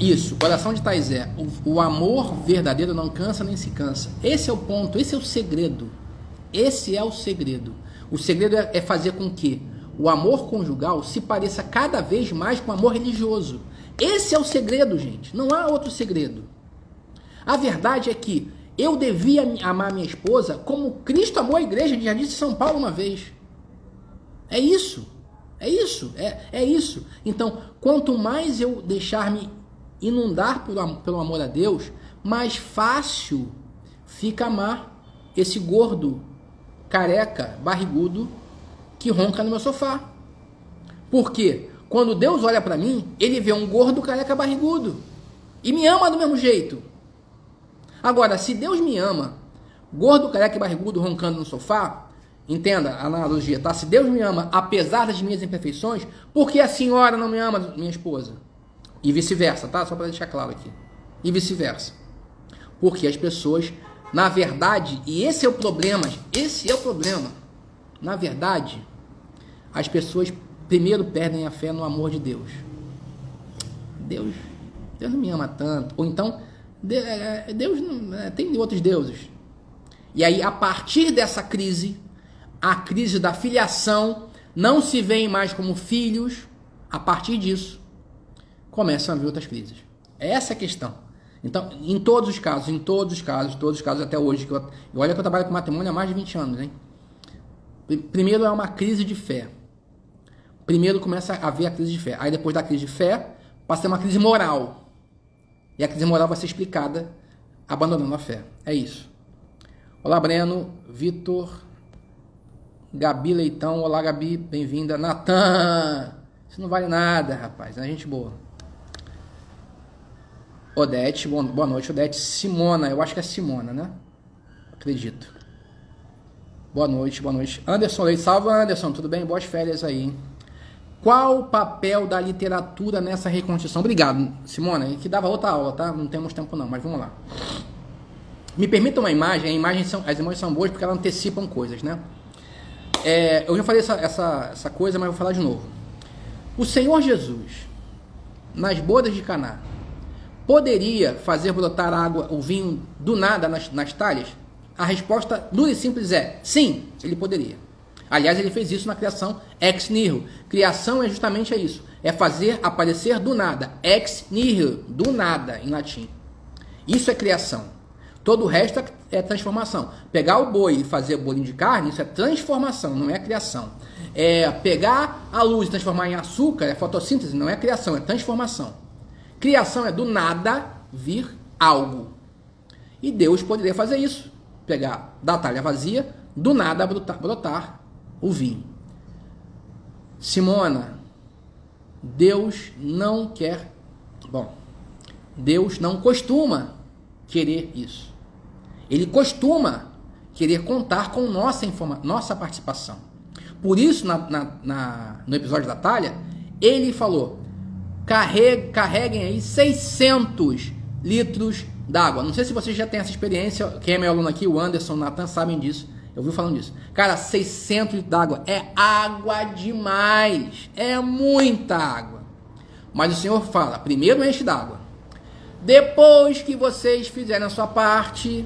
Speaker 1: Isso, coração de Taizé. O amor verdadeiro não cansa nem se cansa. Esse é o ponto, esse é o segredo. Esse é o segredo. O segredo é fazer com que o amor conjugal se pareça cada vez mais com o amor religioso. Esse é o segredo, gente. Não há outro segredo. A verdade é que eu devia amar minha esposa como Cristo amou a igreja, já disse São Paulo uma vez. É isso. É isso. Então, quanto mais eu deixar-me inundar pelo amor a Deus, mais fácil fica amar esse gordo, careca, barrigudo, que ronca no meu sofá. Porque quando Deus olha para mim, Ele vê um gordo, careca, barrigudo e me ama do mesmo jeito. Agora, se Deus me ama, gordo, careca e barrigudo, roncando no sofá, entenda a analogia, tá? Se Deus me ama apesar das minhas imperfeições, por que a senhora não me ama, minha esposa? E vice-versa, tá? Só para deixar claro aqui. E vice-versa. Porque as pessoas, na verdade, e esse é o problema, na verdade, as pessoas primeiro perdem a fé no amor de Deus. Deus não me ama tanto. Ou então, Deus não, tem outros deuses. E aí, a partir dessa crise, a crise da filiação, não se veem mais como filhos. A partir disso, começam a vir outras crises. Essa é a questão. Então, em todos os casos até hoje, olha que eu trabalho com matrimônio há mais de 20 anos, hein? Primeiro é uma crise de fé. Primeiro começa a haver a crise de fé. Aí depois da crise de fé, passa a ter uma crise moral. E a crise moral vai ser explicada abandonando a fé. É isso. Olá, Breno, Vitor, Gabi Leitão. Olá, Gabi, bem-vinda. Natan, isso não vale nada, rapaz, é gente boa. Odete, boa noite, Odete. Simona, eu acho que é Simona, né? Acredito. Boa noite. Anderson Leite, salve, Anderson, tudo bem? Boas férias aí, hein? Qual o papel da literatura nessa reconstrução? Obrigado, Simona, que dava outra aula, tá? Não temos tempo não, mas vamos lá. Me permita uma imagem, as imagens são boas porque elas antecipam coisas, né? Eu já falei essa coisa, mas vou falar de novo. O Senhor Jesus, nas bodas de Caná, poderia fazer brotar água, o vinho, do nada nas talhas? A resposta dura e simples é sim, ele poderia. Aliás, ele fez isso na criação ex nihilo. Criação é justamente isso. É fazer aparecer do nada. Ex nihilo, do nada, em latim. Isso é criação. Todo o resto é transformação. Pegar o boi e fazer bolinho de carne, isso é transformação, não é criação. Pegar a luz e transformar em açúcar, é fotossíntese, não é criação, é transformação. Criação é do nada vir algo. E Deus poderia fazer isso. Pegar da talha vazia, do nada brotar o vinho. Simona, Deus não quer... Bom, Deus não costuma querer isso. Ele costuma querer contar com nossa participação. Por isso, no episódio da talha, ele falou, carreguem aí 600 litros d'água. Não sei se vocês já têm essa experiência, quem é meu aluno aqui, o Anderson, o Nathan, sabem disso. Eu vi falando disso. Cara, 600 litros d'água é água demais. É muita água. Mas o Senhor fala, primeiro enche d'água. Depois que vocês fizerem a sua parte,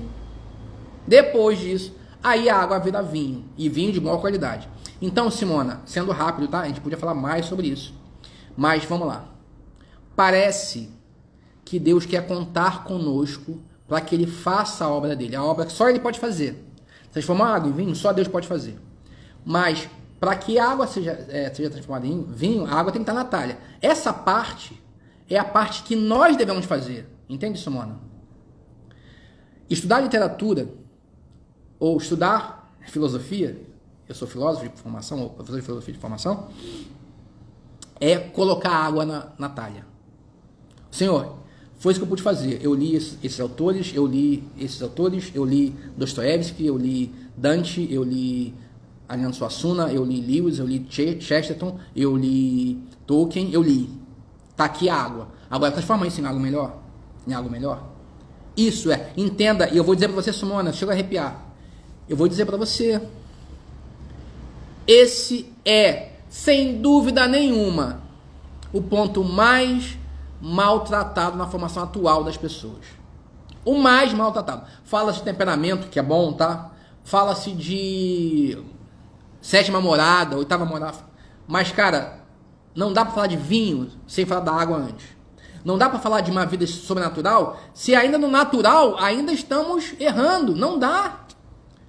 Speaker 1: depois disso, aí a água vira vinho. E vinho de boa qualidade. Então, Simona, sendo rápido, tá? A gente podia falar mais sobre isso. Mas vamos lá. Parece que Deus quer contar conosco para que Ele faça a obra dele. A obra que só Ele pode fazer. Transformar água em vinho, só Deus pode fazer. Mas, para que a água seja transformada em vinho, a água tem que estar na talha. Essa parte é a parte que nós devemos fazer. Entende, Simona? Estudar literatura, ou estudar filosofia, eu sou filósofo de formação, ou professor de filosofia de formação, é colocar água na talha. Senhor, foi isso que eu pude fazer. Eu li esses autores, eu li Dostoiévski, eu li Dante, eu li Ariano Suassuna, eu li Lewis, eu li Chesterton, eu li Tolkien, eu li. Tá aqui a água. Agora transforma isso em algo melhor? Em algo melhor? Isso é, entenda, e eu vou dizer para você, Simona, chega a arrepiar. Eu vou dizer para você, esse é, sem dúvida nenhuma, o ponto mais maltratado na formação atual das pessoas. O mais maltratado. Fala-se de temperamento, que é bom, tá? Fala-se de sétima morada, oitava morada. Mas, cara, não dá para falar de vinho sem falar da água antes. Não dá para falar de uma vida sobrenatural se ainda no natural ainda estamos errando. Não dá.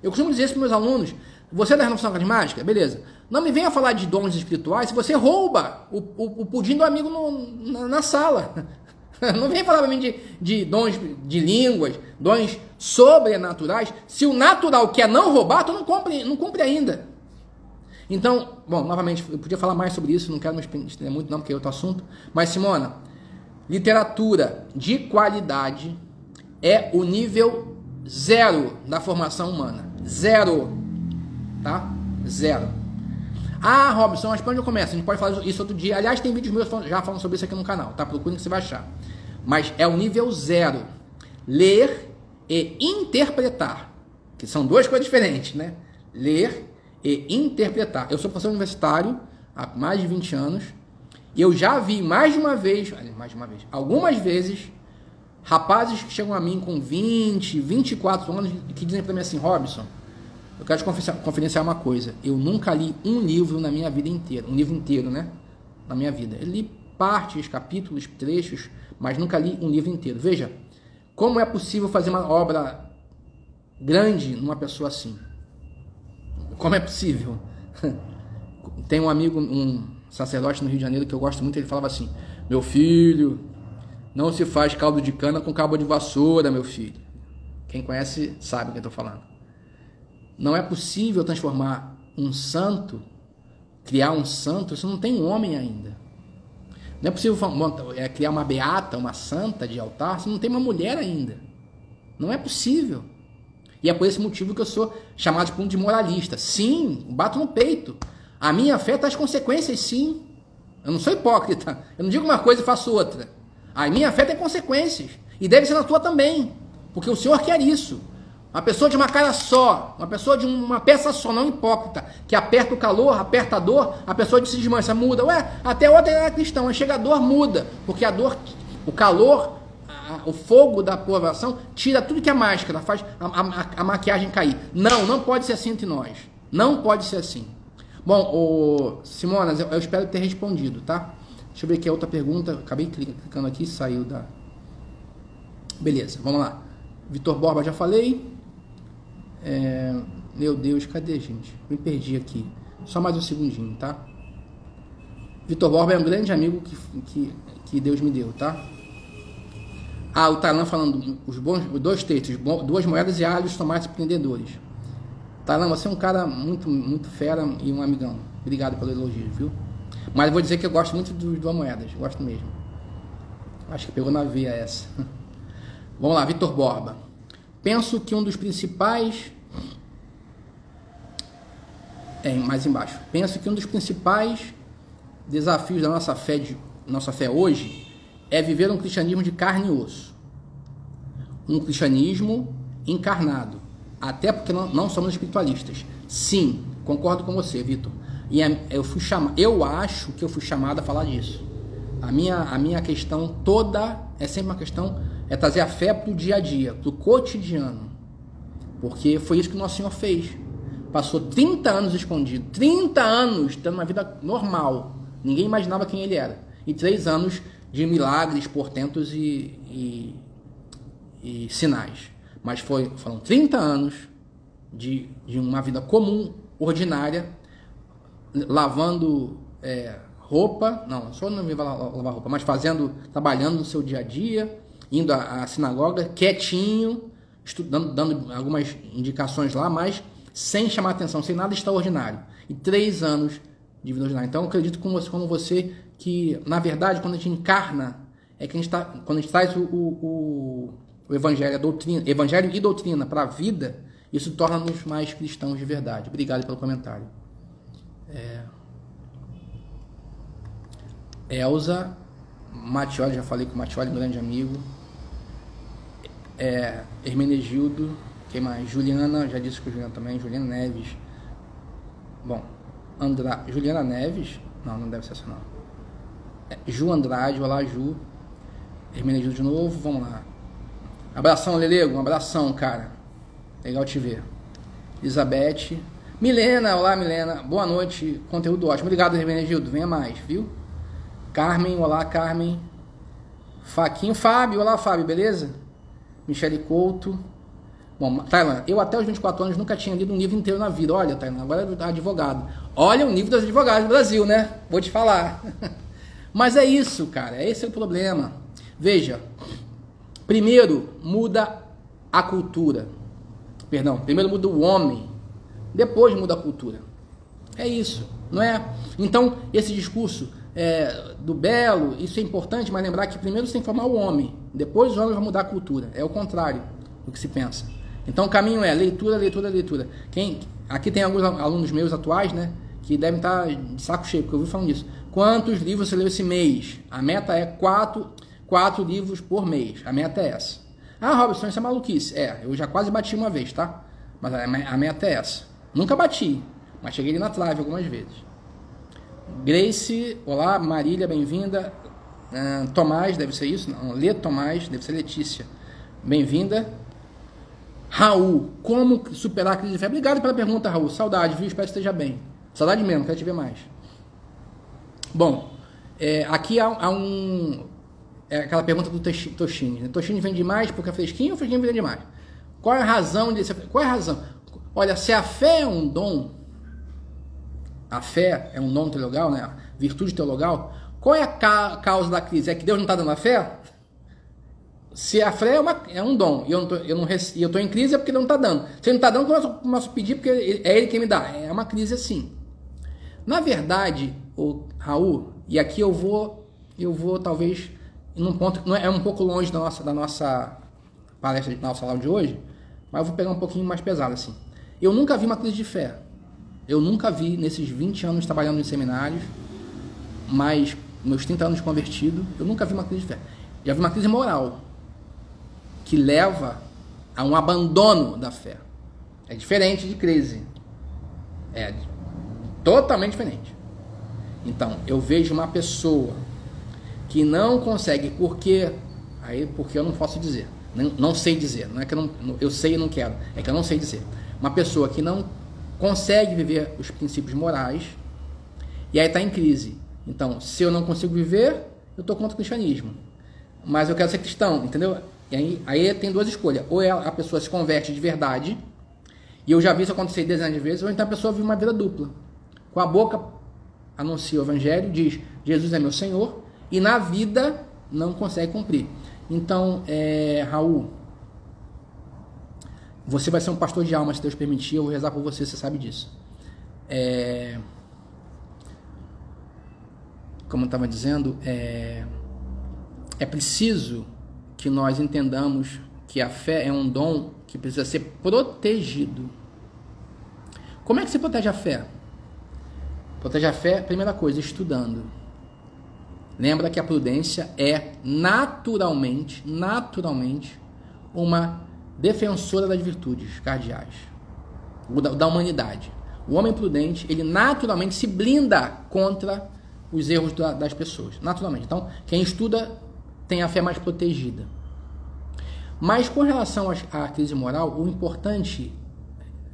Speaker 1: Eu costumo dizer isso para meus alunos. Você é da renovação carismática? Beleza. Não me venha falar de dons espirituais se você rouba o pudim do amigo na sala. Não venha falar para mim de dons de línguas, dons sobrenaturais. Se o natural quer não roubar, tu não cumpre ainda. Então, bom, novamente, eu podia falar mais sobre isso, não quero me estender muito não, porque é outro assunto. Mas, Simona, literatura de qualidade é o nível 0 da formação humana. 0. Tá? 0. Ah, Robson, mas para onde eu começo? A gente pode falar isso outro dia. Aliás, tem vídeos meus já falando sobre isso aqui no canal, tá? Procurem que você vai achar. Mas é o nível 0. Ler e interpretar. Que são duas coisas diferentes, né? Ler e interpretar. Eu sou professor universitário há mais de 20 anos. E eu já vi algumas vezes, rapazes que chegam a mim com 20, 24 anos que dizem para mim assim, Robson, eu quero te confidenciar uma coisa. Eu nunca li um livro na minha vida inteira. Um livro inteiro, né? Na minha vida. Eu li partes, capítulos, trechos, mas nunca li um livro inteiro. Veja, como é possível fazer uma obra grande numa pessoa assim? Como é possível? Tem um amigo, um sacerdote no Rio de Janeiro que eu gosto muito, ele falava assim, meu filho, não se faz caldo de cana com cabo de vassoura, meu filho. Quem conhece sabe o que eu estou falando. Não é possível transformar um santo, criar um santo, se não tem um homem ainda. Não é possível criar uma beata, uma santa de altar, se não tem uma mulher ainda. Não é possível. E é por esse motivo que eu sou chamado de moralista. Sim, bato no peito. A minha fé traz consequências, sim. Eu não sou hipócrita. Eu não digo uma coisa e faço outra. A minha fé tem consequências. E deve ser na tua também. Porque o Senhor quer isso. Uma pessoa de uma cara só, uma pessoa de uma peça só, não hipócrita, que aperta o calor, aperta a dor, a pessoa se desmancha, muda. Ué, até outra era cristã, mas chega a dor, muda. Porque a dor, o calor, o fogo da provação tira tudo que é máscara, faz a maquiagem cair. Não pode ser assim entre nós. Não pode ser assim. Bom, Simona, eu espero ter respondido, tá? Deixa eu ver aqui a outra pergunta. Acabei clicando aqui e saiu da... Beleza, vamos lá. Vitor Borba, já falei. Meu Deus, cadê, gente? Me perdi aqui. Só mais um segundinho, tá? Vitor Borba é um grande amigo que Deus me deu, tá? O Tailan falando os 2 textos, 2 moedas e alhos são mais surpreendedores. Tailan, você é um cara muito, muito fera e um amigão. Obrigado pelo elogio, viu? Mas vou dizer que eu gosto muito dos 2 moedas, gosto mesmo. Acho que pegou na veia essa. Vamos lá, Vitor Borba. Penso que um dos principais... mais embaixo. Penso que um dos principais desafios da nossa fé hoje é viver um cristianismo de carne e osso. Um cristianismo encarnado. Até porque não somos espiritualistas. Sim, concordo com você, Vitor. E eu acho que eu fui chamado a falar disso. A minha questão toda é sempre uma questão, é trazer a fé para o dia a dia, para o cotidiano. Porque foi isso que o nosso Senhor fez. Passou 30 anos escondido, 30 anos tendo uma vida normal. Ninguém imaginava quem ele era. E 3 anos de milagres, portentos e sinais. Mas foram 30 anos de uma vida comum, ordinária, lavando roupa, não, só não ia lavar roupa, mas trabalhando no seu dia a dia, indo à sinagoga, quietinho, estudando, dando algumas indicações lá, mas sem chamar atenção, sem nada extraordinário. E 3 anos de vida ordinária. Então, eu acredito como você que, na verdade, quando a gente encarna, é que quando a gente traz o evangelho, a doutrina, evangelho e doutrina para a vida, isso torna-nos mais cristãos de verdade. Obrigado pelo comentário. Elza Mattioli, já falei com o Mattioli, um grande amigo. Hermenegildo, quem mais? Juliana, já disse com o Juliana também. Juliana Neves. Bom, Juliana Neves, não deve ser essa não. Ju Andrade, olá Ju. Hermenegildo de novo, vamos lá. Abração, Lelego, um abração, cara. Legal te ver. Elizabeth. Milena, olá Milena, boa noite, conteúdo ótimo. Obrigado, Hermenegildo, venha mais, viu? Carmen, olá Carmen. Faquinho, Fábio, olá Fábio, beleza? Michele Couto. Bom, Tailan, eu até os 24 anos nunca tinha lido um livro inteiro na vida. Olha, Tailan, agora é advogado. Olha o nível dos advogados do Brasil, né? Vou te falar. Mas é isso, cara, esse é o problema. Veja, primeiro muda a cultura. Perdão, primeiro muda o homem, depois muda a cultura. É isso, não é? Então, esse discurso do belo, isso é importante, mas lembrar que primeiro você tem que formar o homem, depois os homens vão mudar a cultura. É o contrário do que se pensa. Então o caminho é leitura, leitura, leitura. Aqui tem alguns alunos meus atuais, né, que devem estar de saco cheio, porque eu ouvi falando disso. Quantos livros você leu esse mês? A meta é 4 livros por mês. A meta é essa. Robson, isso é maluquice. Eu já quase bati uma vez, tá? Mas a meta é essa. Nunca bati, mas cheguei ali na trave algumas vezes. Grace, olá, Marília, bem-vinda. Tomás, deve ser isso? Não, Lê Tomás, deve ser Letícia. Bem-vinda. Raul, como superar a crise de fé? Obrigado pela pergunta, Raul. Saudade, viu? Espero que esteja bem. Saudade mesmo, quero te ver mais. Bom, aqui há aquela pergunta do Toshini. Né? Toshini vende mais porque é fresquinho ou fresquinho vende mais? Qual é a razão desse? Qual é a razão? Olha, se a fé é um dom, a fé é um dom teologal, né? Virtude teologal, qual é a causa da crise? É que Deus não está dando a fé? Se a fé é um dom e eu estou em crise é porque Deus não está dando. Se ele não está dando, eu posso pedir porque é Ele quem me dá. É uma crise assim. Na verdade, Raul, e aqui eu vou talvez num ponto que é um pouco longe da nossa palestra, da nossa aula de hoje, mas eu vou pegar um pouquinho mais pesado assim. Eu nunca vi uma crise de fé. Eu nunca vi, nesses 20 anos trabalhando em seminários, mais meus 30 anos convertido, eu nunca vi uma crise de fé. Já vi uma crise moral, que leva a um abandono da fé. É diferente de crise. É totalmente diferente. Então, eu vejo uma pessoa que não consegue, porque eu não posso dizer, não sei dizer, não é que eu sei e não quero, é que eu não sei dizer. Uma pessoa que não consegue viver os princípios morais, e aí está em crise. Então, se eu não consigo viver, eu estou contra o cristianismo. Mas eu quero ser cristão, entendeu? E aí tem duas escolhas. Ou a pessoa se converte de verdade, e eu já vi isso acontecer dezenas de vezes, ou então a pessoa vive uma vida dupla. Com a boca anuncia o evangelho, diz, Jesus é meu Senhor, e na vida não consegue cumprir. Então, Raul, você vai ser um pastor de alma, se Deus permitir, eu vou rezar por você, você sabe disso. Como eu estava dizendo, é preciso que nós entendamos que a fé é um dom que precisa ser protegido. Como é que se protege a fé? Protege a fé, primeira coisa, estudando. Lembra que a prudência é naturalmente uma defensora das virtudes cardeais, da humanidade. O homem prudente, ele naturalmente se blinda contra os erros das pessoas, naturalmente. Então, quem estuda tem a fé mais protegida. Mas com relação à crise moral, o importante,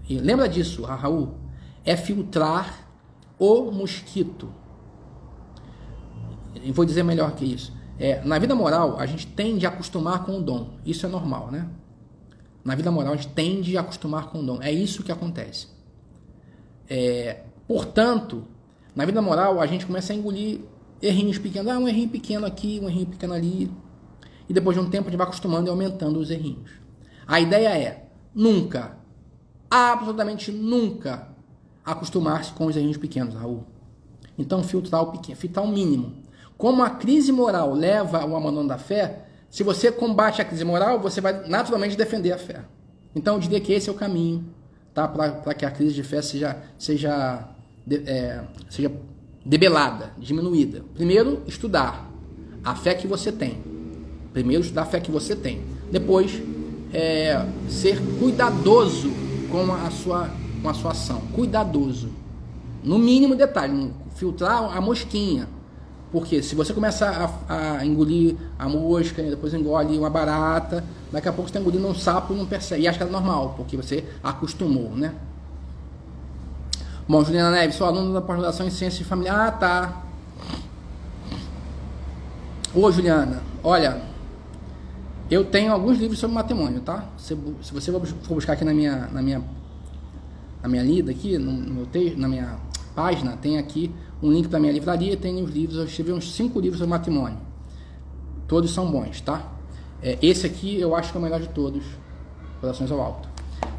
Speaker 1: e lembra disso, Raul, é filtrar o mosquito. Eu vou dizer melhor que isso. Na vida moral, a gente tende a acostumar com o dom. Isso é normal, né? Na vida moral, a gente tende a acostumar com o dom. É isso que acontece. Portanto, na vida moral, a gente começa a engolir errinhos pequenos. Um errinho pequeno aqui, um errinho pequeno ali. E depois de um tempo, a gente vai acostumando e aumentando os errinhos. A ideia é nunca, absolutamente nunca, acostumar-se com os errinhos pequenos, Raul. Então, filtrar o pequeno, filtrar o mínimo. Como a crise moral leva ao abandono da fé, se você combate a crise moral, você vai naturalmente defender a fé. Então, eu diria que esse é o caminho, tá? Para que a crise de fé seja debelada, diminuída. Primeiro, estudar a fé que você tem. Primeiro, estudar a fé que você tem. Depois, ser cuidadoso com a sua ação. Cuidadoso. No mínimo detalhe, filtrar a mosquinha. Porque se você começa a engolir a mosca, depois engole uma barata, daqui a pouco você está engolindo um sapo e não percebe. E acha que é normal, porque você acostumou, né? Bom, Juliana Neves, sou aluno da pós-graduação em Ciência Familiar. Ah, tá. Ô, Juliana, olha, eu tenho alguns livros sobre matrimônio, tá? Se você for buscar aqui na minha lida, aqui, no meu texto, na minha página, tem aqui um link para minha livraria, tem os livros, eu escrevi uns 5 livros sobre matrimônio. Todos são bons, tá? Esse aqui eu acho que é o melhor de todos, Corações ao Alto.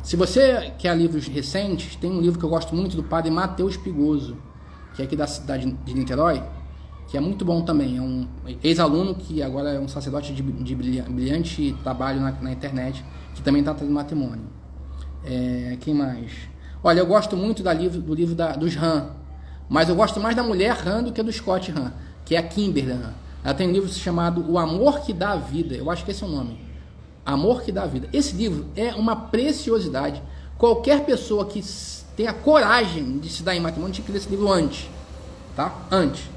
Speaker 1: Se você quer livros recentes, tem um livro que eu gosto muito do padre Mateus Pigoso, que é aqui da cidade de Niterói, que é muito bom também. É um ex-aluno que agora é um sacerdote de brilhante trabalho na internet, que também trata de matrimônio. Quem mais? Olha, eu gosto muito do livro dos Han, mas eu gosto mais da mulher Han do que do Scott Han, que é a Kimberly Han. Ela tem um livro chamado O Amor que Dá a Vida, eu acho que esse é o nome. Amor que Dá a Vida. Esse livro é uma preciosidade. Qualquer pessoa que tenha coragem de se dar em matrimônio tinha que ler esse livro antes, tá? Antes.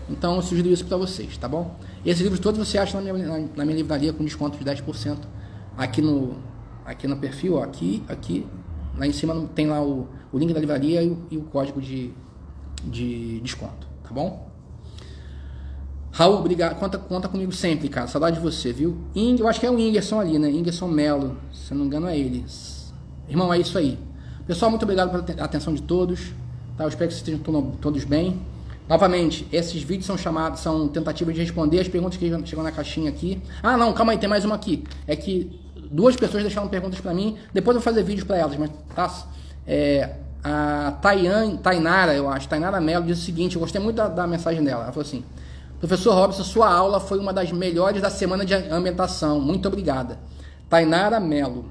Speaker 1: Então eu sugiro isso para vocês, tá bom? Esses livros todos você acha na minha livraria com desconto de 10% aqui no perfil, ó, aqui, lá em cima tem lá o link da livraria e o código de desconto, tá bom? Raul, obrigado, conta comigo sempre, cara, saudade de você, viu? Eu acho que é o Ingerson ali, né? Ingerson Melo, se não me engano é ele. Irmão, é isso aí. Pessoal, muito obrigado pela atenção de todos, tá? Eu espero que vocês estejam todos bem. Novamente, esses vídeos são tentativas de responder as perguntas que chegam na caixinha aqui. Ah, não, calma aí, tem mais uma aqui. É que 2 pessoas deixaram perguntas pra mim, depois eu vou fazer vídeos pra elas, mas tá? A Tainara, eu acho, Tainara Mello, diz o seguinte, eu gostei muito da mensagem dela. Ela falou assim: professor Robson, sua aula foi uma das melhores da semana de ambientação, muito obrigada. Tainara Mello,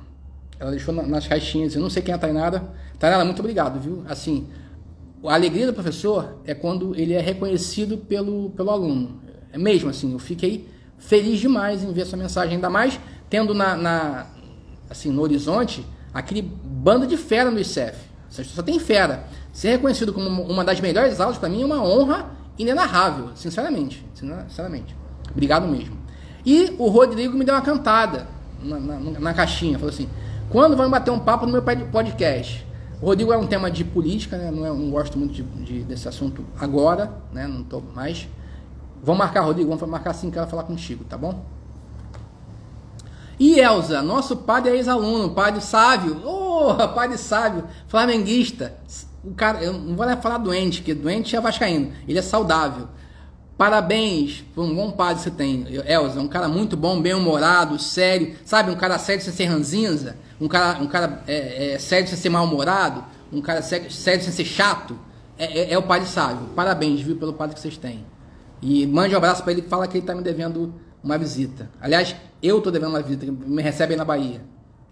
Speaker 1: ela deixou nas caixinhas, eu não sei quem é a Tainara. Tainara, muito obrigado, viu? Assim, a alegria do professor é quando ele é reconhecido pelo aluno. É mesmo assim, eu fiquei feliz demais em ver essa mensagem, ainda mais tendo assim, no horizonte aquele bando de fera no ICEF. Só tem fera. Ser reconhecido como uma das melhores aulas, para mim, é uma honra inenarrável, sinceramente. Obrigado mesmo. E o Rodrigo me deu uma cantada na caixinha, falou assim: quando vai bater um papo no meu podcast? O Rodrigo é um tema de política, né? Não gosto muito desse assunto agora, né? Não tô mais. Vamos marcar, Rodrigo, vamos marcar assim que ela falar contigo, tá bom? E Elza, nosso padre é ex-aluno, padre Sávio, padre Sávio, flamenguista. O cara, eu não vou falar doente, porque doente é vascaíno, ele é saudável. Parabéns por um bom padre que você tem, Elza, um cara muito bom, bem-humorado, sério, sabe, um cara sério sem ser ranzinza, um cara sério sem ser mal-humorado, um cara sério sem ser chato, é o padre Sávio. Parabéns, viu, pelo padre que vocês têm. E mande um abraço para ele, que fala que ele tá me devendo uma visita. Aliás, eu tô devendo uma visita, me recebe aí na Bahia,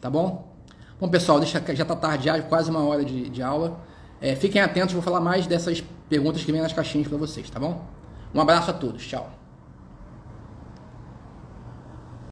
Speaker 1: tá bom? Bom, pessoal, já tá tarde, já quase uma hora de aula. Fiquem atentos, vou falar mais dessas perguntas que vem nas caixinhas para vocês, tá bom? Um abraço a todos, tchau.